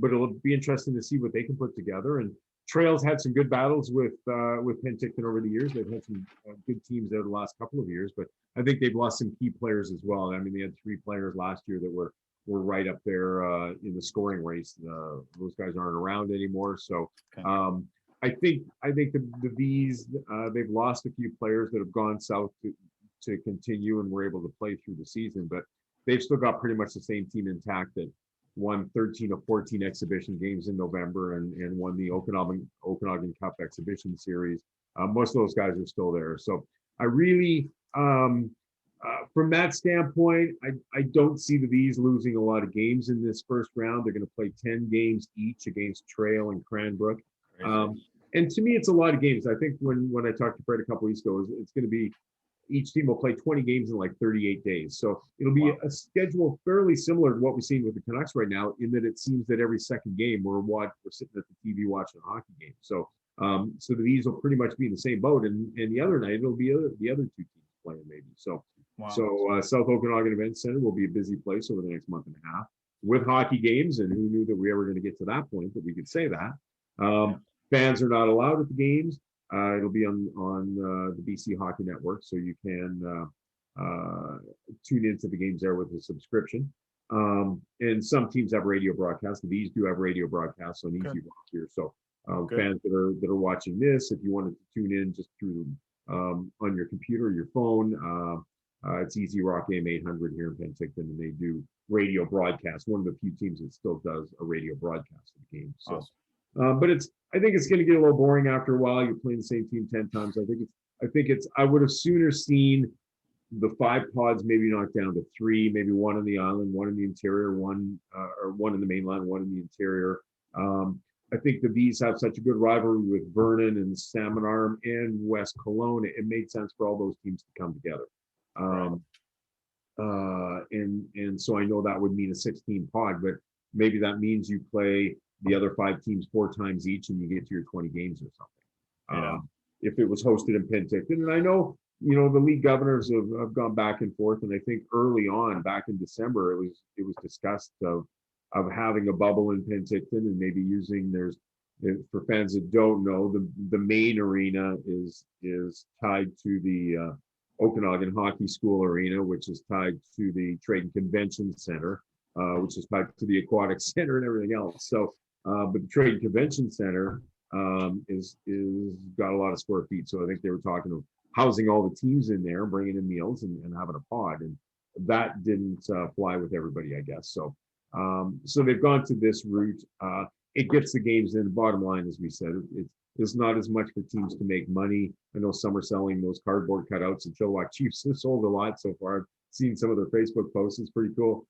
it'll be interesting to see what they can put together. And Trails had some good battles with Penticton over the years. They've had some good teams there the last couple of years, but I think they've lost some key players as well. I mean, they had 3 players last year that were right up there in the scoring race. Those guys aren't around anymore. So I think the V's they've lost a few players that have gone south to continue and were able to play through the season, but they've still got pretty much the same team intact that won 13 of 14 exhibition games in November and won the Okanagan Cup exhibition series. Most of those guys are still there. So I really, from that standpoint, I don't see the V's losing a lot of games in this first round. They're going to play 10 games each against Trail and Cranbrook. And to me, it's a lot of games. I think when I talked to Fred a couple weeks ago, it's going to be each team will play 20 games in like 38 days. So it'll be a schedule fairly similar to what we're seeing with the Canucks right now, in that it seems that every second game we're sitting at the TV watching a hockey game. So so the V's will pretty much be in the same boat. And the other night it'll be the other 2 teams playing maybe. So South Okanagan Event Center will be a busy place over the next month and a half with hockey games. And who knew that we ever going to get to that point that we could say that. Fans are not allowed at the games. It'll be on the BC Hockey Network, so you can tune into the games there with a subscription. And some teams have radio broadcasts. The V's do have radio broadcasts on Easy Rock here. So fans that are watching this, if you wanted to tune in just through on your computer or your phone, it's Easy Rock AM 800 here in Penticton, and they do radio broadcasts. One of the few teams that still does a radio broadcast of the game. So. Awesome. But I think it's going to get a little boring after a while. You're playing the same team 10 times. I would have sooner seen the 5 pods maybe knocked down to 3, maybe 1 on the island, 1 in the interior, one in the mainland, 1 in the interior. I think the V's have such a good rivalry with Vernon and Salmon Arm and West Kelowna. It made sense for all those teams to come together. And so I know that would mean a 16 pod, but maybe that means you play the other 5 teams 4 times each and you get to your 20 games or something. If it was hosted in Penticton. And I know, the league governors have gone back and forth. And I think early on, back in December, it was discussed of having a bubble in Penticton and maybe using for fans that don't know, the main arena is tied to the Okanagan Hockey School Arena, which is tied to the Trade and Convention Center, which is tied to the Aquatic Center and everything else. So, but the Trade and Convention Center is got a lot of square feet. So I think they were talking of housing all the teams in there, bringing in meals and having a pod, and that didn't fly with everybody, I guess. So, so they've gone to this route. It gets the games in. Bottom line, as we said, it's not as much for teams to make money. I know some are selling those cardboard cutouts, and Chilliwack Chiefs have sold a lot so far. I've seen some of their Facebook posts. It's pretty cool.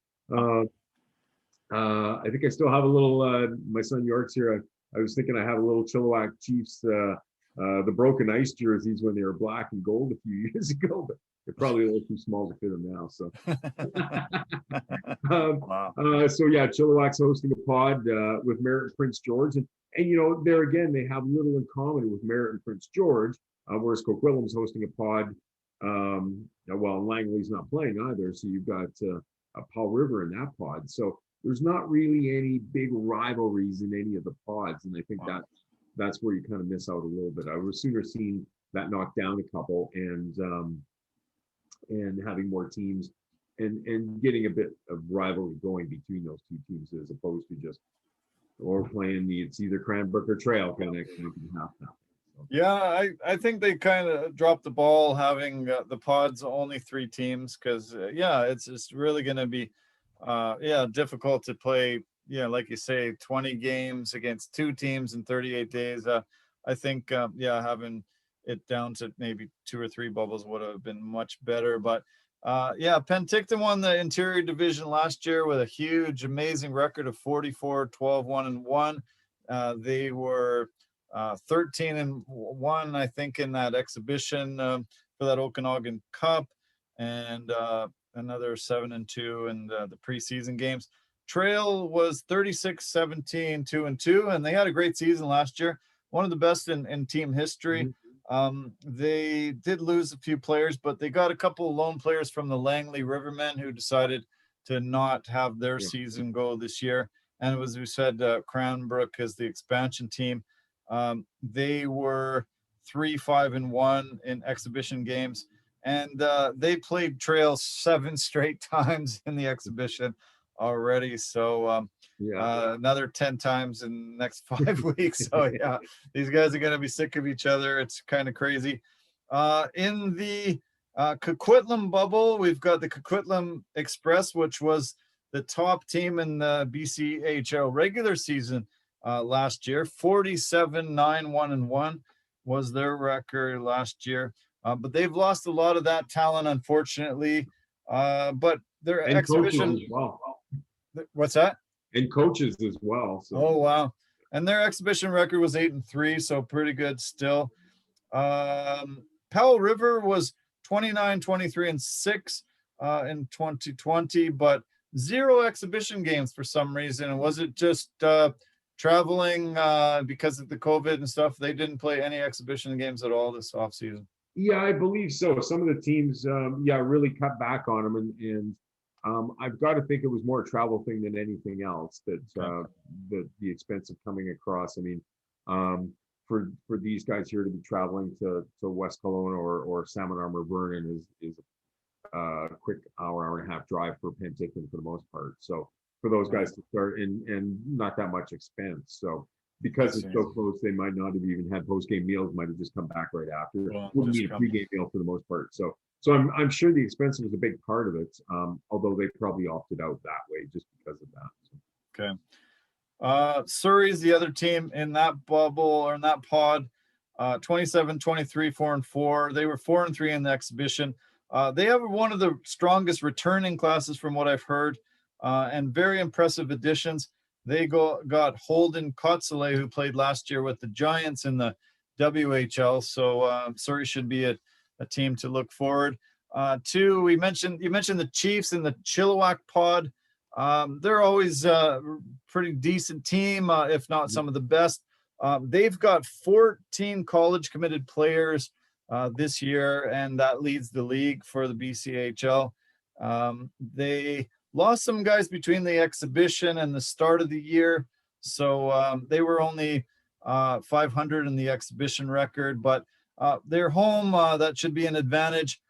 I think I still have a little, my son York's here. I was thinking I have a little Chilliwack Chiefs, the broken ice jerseys when they were black and gold a few years ago, but they're probably a little too small to fit them now. So, so yeah, Chilliwack's hosting a pod with Merritt and Prince George, and there again they have little in common with Merritt and Prince George, whereas Coquitlam's hosting a pod. Well, Langley's not playing either, so you've got Paul River in that pod. So there's not really any big rivalries in any of the pods, and I think that's where you kind of miss out a little bit. I would sooner seen that knocked down a couple, and and having more teams and getting a bit of rivalry going between those two teams as opposed to just or playing it's either Cranbrook or Trail kind of half now. So. Yeah, I think they kind of dropped the ball having the pods only 3 teams because it's just really going to be difficult to play. Yeah, like you say, 20 games against 2 teams in 38 days. I think having it down to maybe 2 or 3 bubbles would have been much better. But Penticton won the Interior Division last year with a huge, amazing record of 44, 12, 1 and 1. They were 13-1, I think, in that exhibition for that Okanagan Cup, and another 7-2 in the preseason games. Trail was 36-17, 2-2, and they had a great season last year, one of the best in team history. They did lose a few players, but they got a couple of lone players from the Langley Rivermen who decided to not have their season go this year. And it was, we said, Cranbrook is the expansion team. They were 3-5-1 in exhibition games, and they played Trail 7 straight times in the exhibition already. So another 10 times in the next 5 weeks. So these guys are going to be sick of each other. It's kind of crazy. In the Coquitlam bubble, we've got the Coquitlam Express, which was the top team in the BCHL regular season last year. 47-9-1-1 was their record last year. But they've lost a lot of that talent, unfortunately. But their and exhibition as well. What's that? And coaches as well. So. Oh, wow. And their exhibition record was 8-3, so pretty good still. Powell River was 29-23-6 in 2020, but 0 exhibition games for some reason. And was it just traveling because of the COVID and stuff? They didn't play any exhibition games at all this offseason. Yeah, I believe so. Some of the teams, really cut back on them, and I've got to think it was more a travel thing than anything else. That the expense of coming across. I mean, for these guys here to be traveling to West Kelowna or Salmon Arm or Vernon is a quick hour and a half drive for Penticton for the most part. So for those guys to start and not that much expense. So because it's so close, they might not have even had post-game meals, might have just come back right after. Wouldn't need a pre-game meal for the most part. So I'm sure the expense was a big part of it, although they probably opted out that way just because of that. So. Okay. Surrey's the other team in that bubble or in that pod. 27-23, 4-4. They were 4-3 in the exhibition. They have one of the strongest returning classes from what I've heard, and very impressive additions. They got Holden Kotzele, who played last year with the Giants in the WHL. So Surrey should be a team to look forward to. You mentioned the Chiefs in the Chilliwack pod. They're always a pretty decent team, if not some of the best. They've got 14 college committed players this year, and that leads the league for the BCHL. They lost some guys between the exhibition and the start of the year. So they were only 500 in the exhibition record, but they're home. That should be an advantage.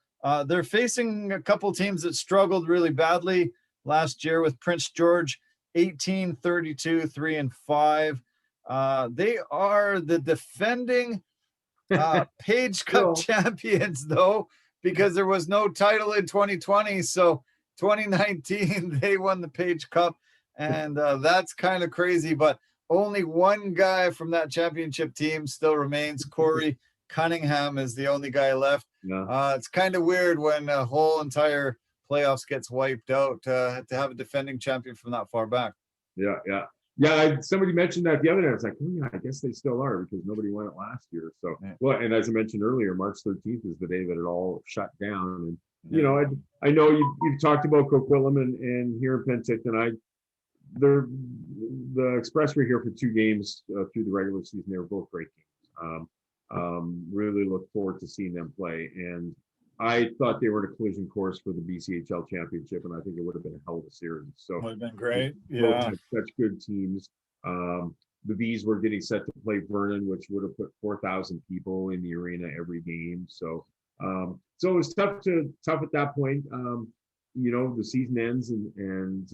They're facing a couple teams that struggled really badly last year with Prince George, 18-32, 3-5. They are the defending Page Cup champions, though, because there was no title in 2020. So 2019, they won the Page Cup, and that's kind of crazy. But only one guy from that championship team still remains. Corey Cunningham is the only guy left. It's kind of weird when a whole entire playoffs gets wiped out to have a defending champion from that far back. Somebody mentioned that the other day. I was like, I guess they still are because nobody won it last year. So, and as I mentioned earlier, March 13th is the day that it all shut down. And I know you've talked about Coquitlam and here in Penticton. The Express were here for 2 games through the regular season. They were both great games. Really look forward to seeing them play. And I thought they were in a collision course for the BCHL championship, and I think it would have been a hell of a series. So would have been great. Such good teams. The V's were getting set to play Vernon, which would have put 4,000 people in the arena every game. So So it was tough at that point. The season ends and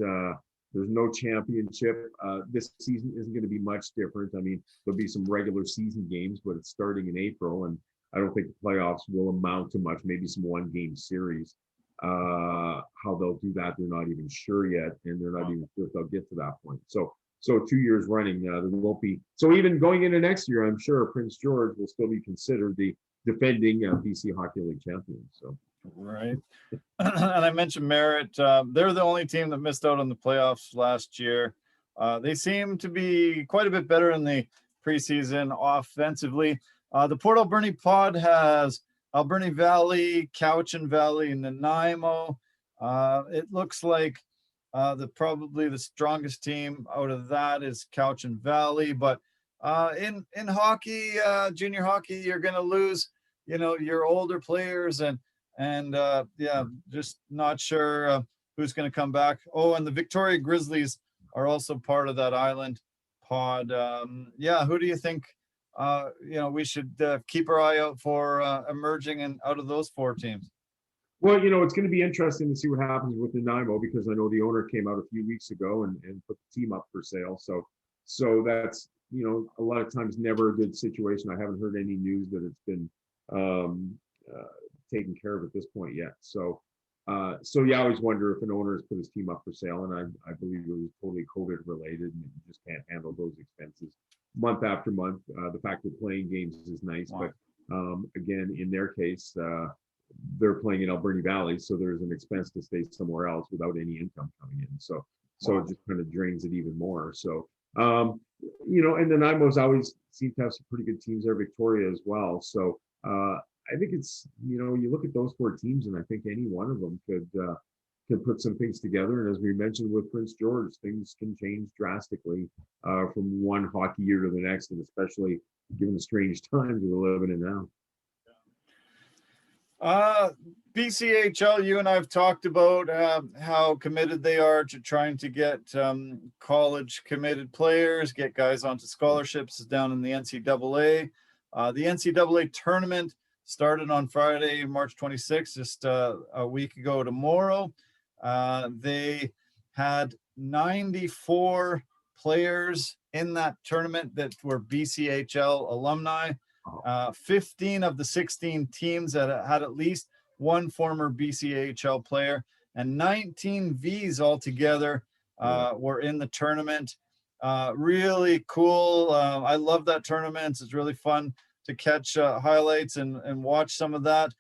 there's no championship. This season isn't going to be much different. I mean, there'll be some regular season games, but it's starting in April, and I don't think the playoffs will amount to much. Maybe some one-game series. How they'll do that, they're not even sure yet, and they're not even sure if they'll get to that point. So 2 years running, there won't be. So even going into next year, I'm sure Prince George will still be considered the defending BC Hockey League champion. So. Right. And I mentioned Merritt. They're the only team that missed out on the playoffs last year. They seem to be quite a bit better in the preseason offensively. The Port Alberni pod has Alberni Valley, Cowichan Valley, and Nanaimo. It looks like probably the strongest team out of that is Cowichan Valley. But in hockey, junior hockey, you're going to lose, your older players and just not sure who's going to come back. Oh, and the Victoria Grizzlies are also part of that island pod. Who do you think we should keep our eye out for emerging and out of those 4 teams? Well, it's going to be interesting to see what happens with Nanaimo, because I know the owner came out a few weeks ago and put the team up for sale. So that's, a lot of times never a good situation. I haven't heard any news that it's been taken care of at this point yet. So I always wonder if an owner has put his team up for sale, and I believe it was totally COVID related, and you just can't handle those expenses month after month. The fact that playing games is nice, Wow. But again, in their case, they're playing in Alberni Valley, so there's an expense to stay somewhere else without any income coming in. So it just kind of drains it even more. So and the Nanaimo's always seem to have some pretty good teams there, Victoria as well. So I think it's, you look at those 4 teams, and I think any one of them could put some things together. And as we mentioned with Prince George, things can change drastically from one hockey year to the next, and especially given the strange times we're living in now. BCHL, you and I have talked about how committed they are to trying to get college committed players, get guys onto scholarships down in the NCAA. The NCAA tournament started on Friday, March 26th, just a week ago tomorrow. They had 94 players in that tournament that were BCHL alumni. 15 of the 16 teams that had at least one former BCHL player, and 19 Vs altogether were in the tournament. Really cool. I love that tournament. It's really fun to catch highlights and watch some of that.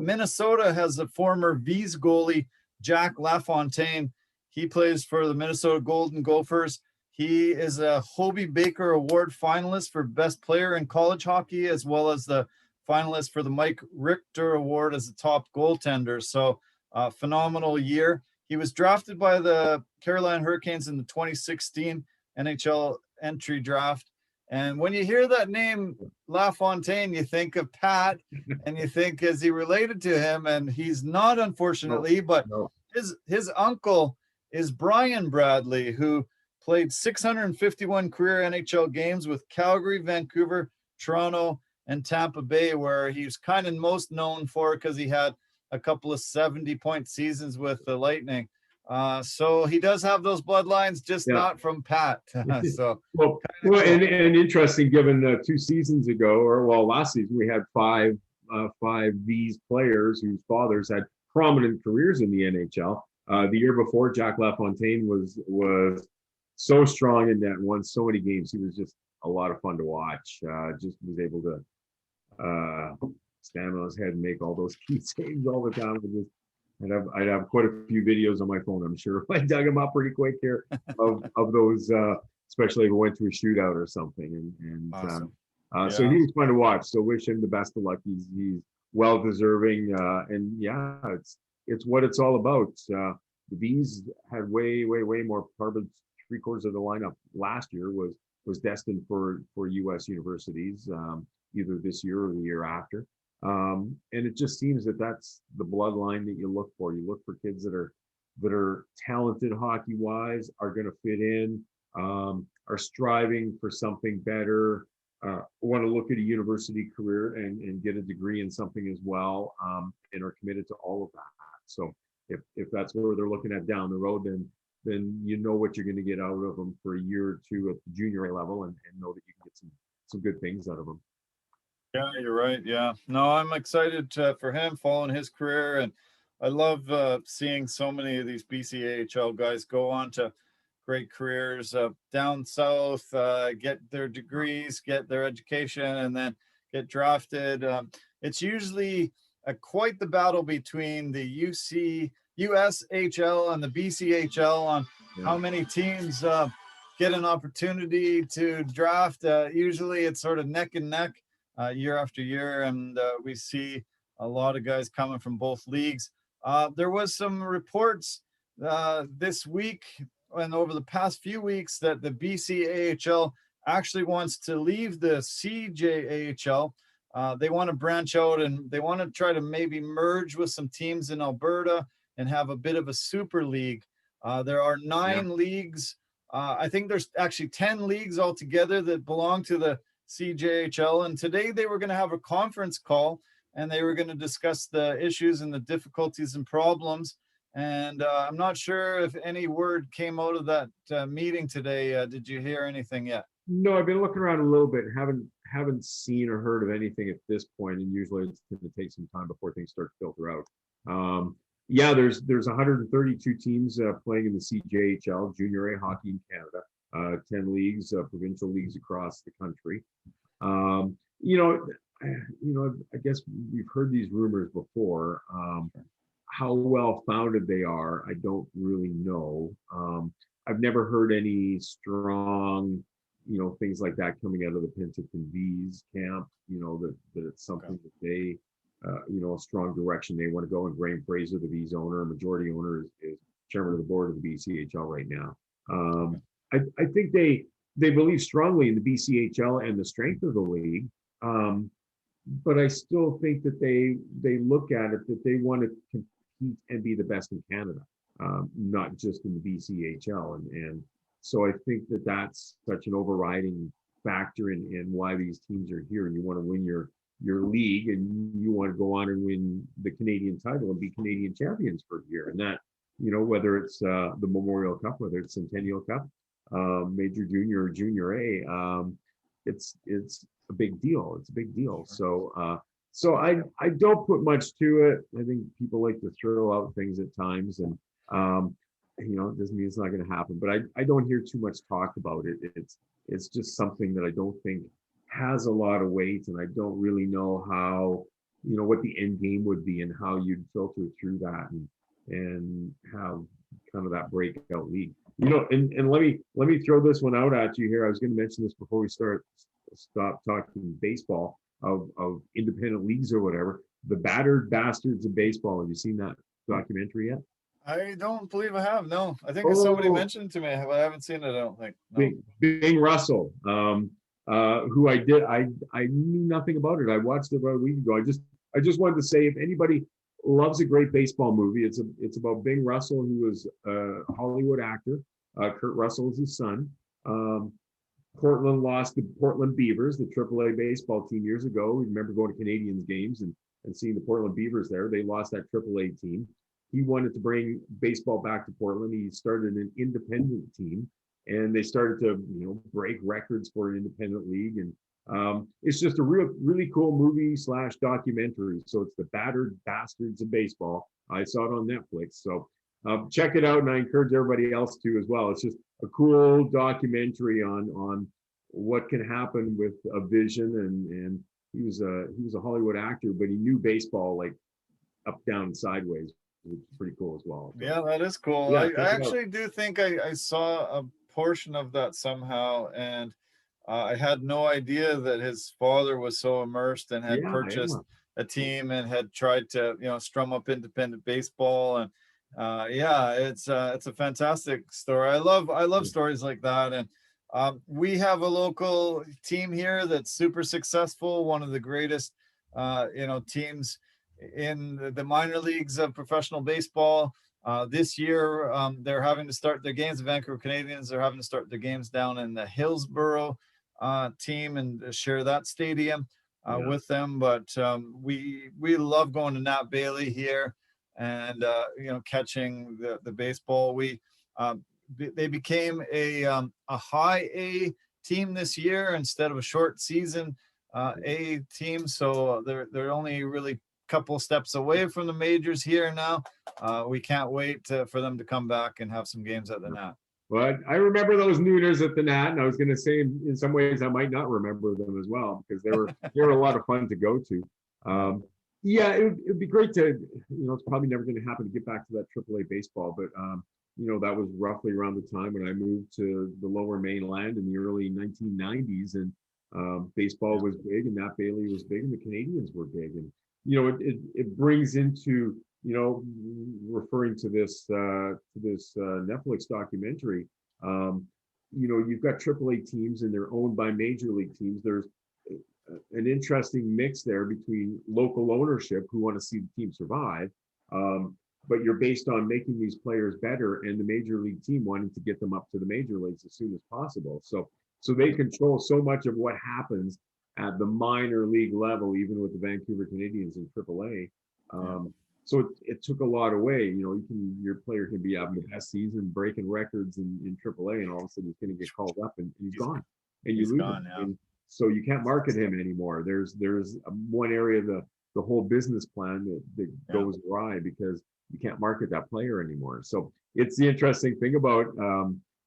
Minnesota has a former V's goalie, Jack LaFontaine. He plays for the Minnesota Golden Gophers. He is a Hobie Baker Award finalist for Best Player in College Hockey, as well as the finalist for the Mike Richter Award as a top goaltender. So phenomenal year. He was drafted by the Carolina Hurricanes in the 2016 NHL entry draft. And when you hear that name, LaFontaine, you think of Pat, and you think, is he related to him? And he's not, unfortunately, but his uncle is Brian Bradley, who played 651 career NHL games with Calgary, Vancouver, Toronto, and Tampa Bay, where he's kind of most known for because he had a couple of 70-point seasons with the Lightning. So he does have those bloodlines, just not from Pat. So and interesting, given 2 seasons ago, last season, we had five V's players whose fathers had prominent careers in the NHL. The year before, Jack LaFontaine was so strong in net and won so many games. He was just a lot of fun to watch. Just was able to stand on his head and make all those key saves all the time. I'd have quite a few videos on my phone, I'm sure, if I dug them up pretty quick here of those, especially if we went to a shootout or something. And awesome. So he was fun to watch. So wish him the best of luck. He's well deserving. And it's what it's all about. The Bees had way more, probably 3/4 of the lineup last year was destined for U.S. universities, either this year or the year after. And it just seems that that's the bloodline that you look for. You look for kids that are talented hockey wise, are going to fit in, are striving for something better, want to look at a university career and get a degree in something as well, and are committed to all of that. So if that's where they're looking at down the road, then you know what you're going to get out of them for a year or two at the junior A level, and know that you can get some good things out of them. Yeah, you're right. Yeah. No, I'm excited for him following his career. And I love seeing so many of these BCHL guys go on to great careers down south, get their degrees, get their education, and then get drafted. It's usually quite the battle between the USHL and the BCHL on how many teams get an opportunity to draft. Usually it's sort of neck and neck year after year, and we see a lot of guys coming from both leagues. There was some reports this week and over the past few weeks that the BCAHL actually wants to leave the CJAHL. They want to branch out and they want to try to maybe merge with some teams in Alberta and have a bit of a super league. There are 9 leagues. I think there's actually 10 leagues altogether that belong to the CJHL, and today they were going to have a conference call and they were going to discuss the issues and the difficulties and problems. And I'm not sure if any word came out of that meeting today. Did you hear anything yet? No, I've been looking around a little bit. Haven't seen or heard of anything at this point, and usually it's going to take some time before things start to filter out. Yeah, there's 132 teams playing in the CJHL, Junior A hockey in Canada. 10 leagues, provincial leagues across the country. I guess we've heard these rumors before. How well founded they are, I don't really know. I've never heard any strong, things like that coming out of the Penticton V's camp. That it's something that they, a strong direction they want to go. And Graham Fraser, the V's owner, majority owner, is chairman of the board of the BCHL right now. I think they believe strongly in the BCHL and the strength of the league, but I still think that they look at it that they want to compete and be the best in Canada, not just in the BCHL, and so I think that that's such an overriding factor in why these teams are here. You want to win your league, and you want to go on and win the Canadian title and be Canadian champions for a year, and that whether it's the Memorial Cup, whether it's Centennial Cup, Major Junior or Junior A, it's a big deal. It's a big deal. So I don't put much to it. I think people like to throw out things at times, and it doesn't mean it's not going to happen. But I don't hear too much talk about it. It's just something that I don't think has a lot of weight, and I don't really know how what the end game would be and how you'd filter through that and have kind of that breakout league. And let me throw this one out at you here. I was going to mention this before we stop talking baseball of independent leagues or whatever. The Battered Bastards of Baseball. Have you seen that documentary yet? I don't believe I have. No, I think somebody mentioned to me, but I haven't seen it. I don't think. No. Bing Russell, who I knew nothing about it. I watched it about a week ago. I just wanted to say, if anybody loves a great baseball movie, it's about Bing Russell, who was a Hollywood actor. Kurt Russell is his son. Portland lost the Portland Beavers, the AAA baseball team, years ago. We remember going to Canadians games and seeing the Portland Beavers there. They lost that AAA team. He wanted to bring baseball back to Portland. He started an independent team, and they started to break records for an independent league. And it's just a really cool movie / documentary. So it's the Battered Bastards of Baseball. I saw it on Netflix. So check it out, and I encourage everybody else to as well. It's just a cool documentary on what can happen with a vision. And he was a Hollywood actor, but he knew baseball like up, down, and sideways, which is pretty cool as well. So, yeah, that is cool. Yeah, I actually do think I saw a portion of that somehow, and I had no idea that his father was so immersed and had purchased a team and had tried to strum up independent baseball. And it's a fantastic story. I love stories like that. And we have a local team here that's super successful, one of the greatest teams in the minor leagues of professional baseball. This year they're having to start their games. The Vancouver Canadians are having to start their games down in the Hillsborough team and share that stadium Yeah. with them. But we love going to Nat Bailey here and catching the baseball. They became a high A team this year instead of a short season A team. So they're only really couple steps away from the majors here now. We can't wait for them to come back and have some games at the Nat. But I remember those nooners at the Nat, and I was going to say, in some ways, I might not remember them as well because they were a lot of fun to go to. Yeah, it'd be great to, it's probably never going to happen to get back to that AAA baseball, but that was roughly around the time when I moved to the Lower Mainland in the early 1990s, and baseball was big, and Nat Bailey was big, and the Canadians were big, and it brings into referring to this Netflix documentary. You've got AAA teams and they're owned by major league teams. There's an interesting mix there between local ownership who want to see the team survive, but you're based on making these players better, and the major league team wanting to get them up to the major leagues as soon as possible. So they control so much of what happens at the minor league level, even with the Vancouver Canadians in AAA. So it took a lot away. Your player can be having the best season, breaking records in AAA, and all of a sudden he's going to get called up and he's gone, and you lose him. Yeah. And so you can't market him anymore. There's one area of the whole business plan that goes awry because you can't market that player anymore. So it's the interesting thing about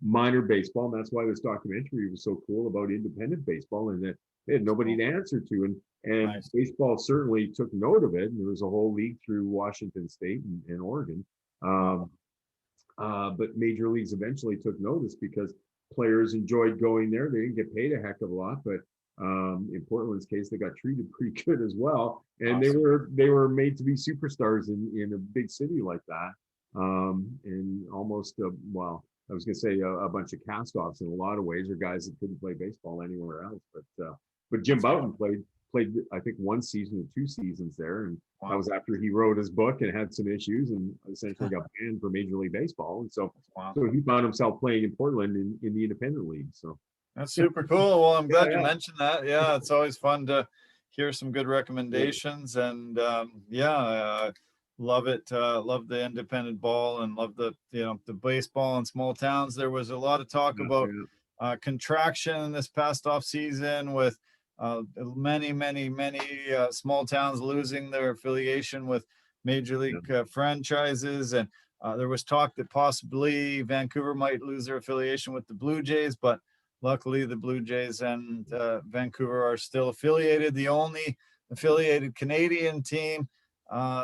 minor baseball, and that's why this documentary was so cool about independent baseball, and that they had nobody to answer to, and nice. Baseball certainly took note of it, and there was a whole league through Washington State and Oregon, but major leagues eventually took notice because players enjoyed going there. They didn't get paid a heck of a lot, but in Portland's case, they got treated pretty good as well, and awesome. they were made to be superstars in a big city like that, and almost I was going to say a bunch of cast-offs in a lot of ways, or guys that couldn't play baseball anywhere else. But Jim Bouton played I think one season or two seasons there, and that was after he wrote his book and had some issues and essentially got banned from Major League Baseball. And so he found himself playing in Portland in the independent league. So that's super cool. Well, I'm glad you mentioned that. Yeah, it's always fun to hear some good recommendations, and love it. Love the independent ball and love the baseball in small towns. There was a lot of talk about contraction this past off season with many small towns losing their affiliation with major league franchises, and there was talk that possibly Vancouver might lose their affiliation with the Blue Jays, but luckily the Blue Jays and Vancouver are still affiliated, the only affiliated Canadian team.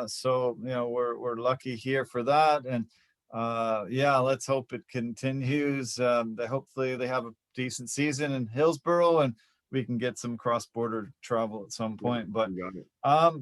So we're lucky here for that, and let's hope it continues. Hopefully they have a decent season in Hillsborough, and we can get some cross-border travel at some point. But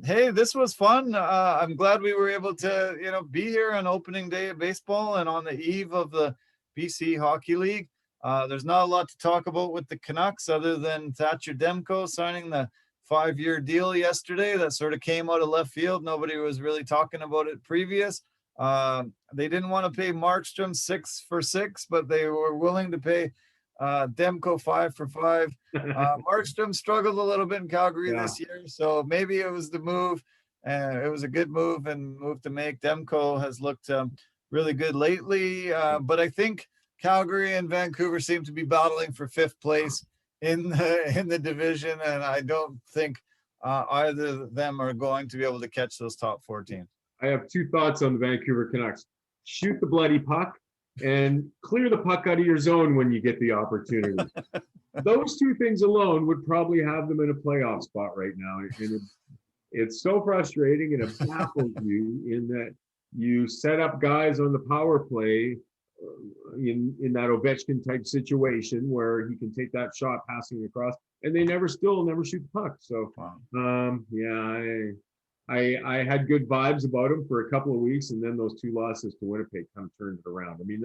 hey, this was fun. I'm glad we were able to be here on opening day of baseball and on the eve of the BC Hockey League. There's not a lot to talk about with the Canucks other than Thatcher Demko signing the 5-year deal yesterday. That sort of came out of left field. Nobody was really talking about it previous. They didn't want to pay Markstrom 6 for 6, but they were willing to pay Demko 5 for 5. Markstrom struggled a little bit in Calgary this year, so maybe it was the move. It was a good move to make. Demko has looked really good lately, but I think Calgary and Vancouver seem to be battling for 5th place in the division, and I don't think either of them are going to be able to catch those top 4 teams. I have 2 thoughts on the Vancouver Canucks. Shoot the bloody puck and clear the puck out of your zone when you get the opportunity. Those 2 things alone would probably have them in a playoff spot right now. And it's so frustrating, and it baffles you in that you set up guys on the power play in that Ovechkin type situation where he can take that shot passing across, and they never shoot the puck. So I had good vibes about him for a couple of weeks, and then those 2 losses to Winnipeg kind of turned it around. I mean,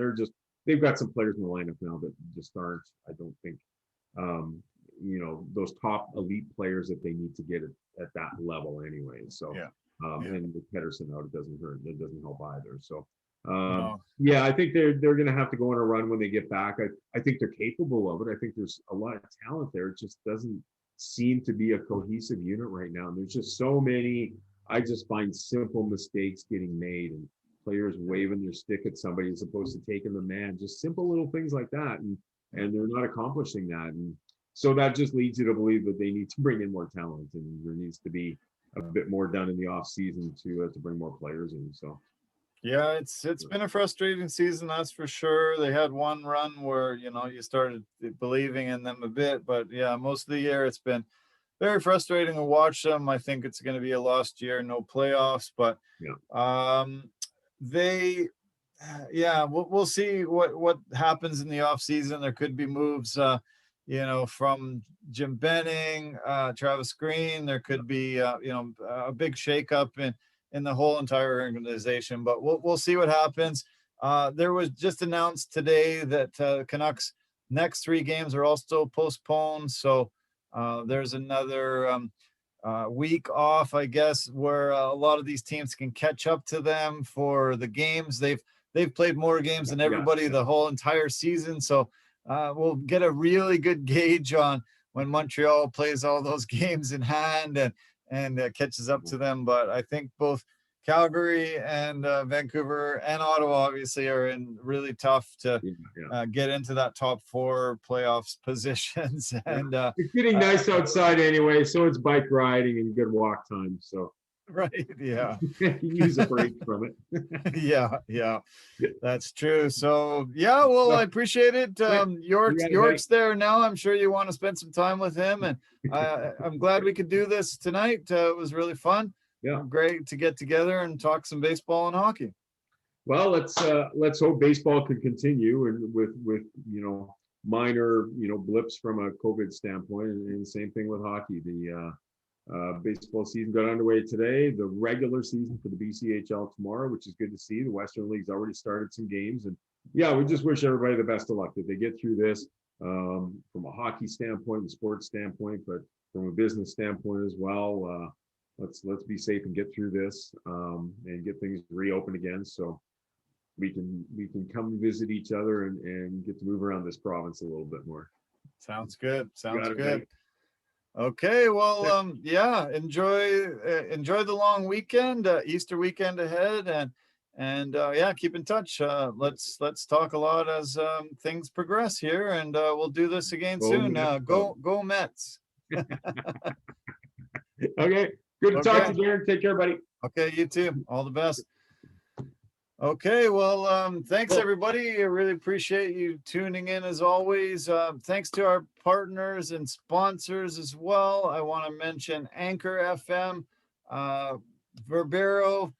they've got some players in the lineup now that just aren't, I don't think, those top elite players that they need to get at that level anyway. So and with Pedersen out, it doesn't hurt. It doesn't help either. So No. Yeah, I think they're going to have to go on a run when they get back. I think they're capable of it. I think there's a lot of talent there. It just doesn't seem to be a cohesive unit right now. And there's just so many. I just find simple mistakes getting made and players waving their stick at somebody as opposed to taking the man. Just simple little things like that, and they're not accomplishing that. And so that just leads you to believe that they need to bring in more talent, and there needs to be a bit more done in the off season to bring more players in. So. Yeah, it's been a frustrating season, that's for sure. They had one run where, you started believing in them a bit, but yeah, most of the year it's been very frustrating to watch them. I think it's going to be a lost year, no playoffs, but they, yeah, we'll see what happens in the off season. There could be moves, from Jim Benning, Travis Green. There could be, a big shakeup in the whole entire organization, but we'll see what happens. There was just announced today that Canucks next 3 games are all still postponed. So there's another week off, I guess, where a lot of these teams can catch up to them for the games. They've played more games than everybody the whole entire season. So we'll get a really good gauge on when Montreal plays all those games in hand and catches up to them. But I think both Calgary and Vancouver and Ottawa obviously are in really tough to get into that top 4 playoffs positions. And it's getting nice outside anyway, so it's bike riding and good walk time. So right, yeah, you use a break from it. yeah, that's true. So yeah, well, I appreciate it. York's there now. I'm sure you want to spend some time with him, and I'm glad we could do this tonight. It was really fun. Yeah, great to get together and talk some baseball and hockey. Well, let's hope baseball can continue, and with minor blips from a COVID standpoint, and same thing with hockey. The baseball season got underway today. The regular season for the BCHL tomorrow, which is good to see. The Western League's already started some games, and yeah, we just wish everybody the best of luck that they get through this from a hockey standpoint and sports standpoint, but from a business standpoint as well. Let's be safe and get through this and get things reopened again, so we can come visit each other and get to move around this province a little bit more. Sounds good. Sounds good. Okay, well, yeah, enjoy the long weekend, Easter weekend ahead, and yeah, keep in touch. Let's talk a lot as things progress here, and we'll do this again soon. Go Mets. Okay, good to talk to you, Darren. Take care, buddy. Okay, you too. All the best. Okay, well, thanks everybody. I really appreciate you tuning in as always. Thanks to our partners and sponsors as well. I want to mention Anchor FM, Verbero,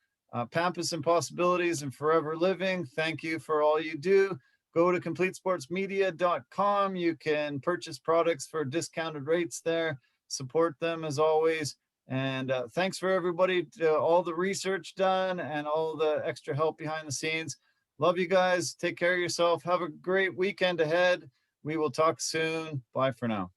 Pampas Impossibilities, and Forever Living. Thank you for all you do. Go to CompleteSportsMedia.com. You can purchase products for discounted rates there. Support them as always. And thanks for everybody, all the research done and all the extra help behind the scenes. Love you guys. Take care of yourself. Have a great weekend ahead. We will talk soon. Bye for now.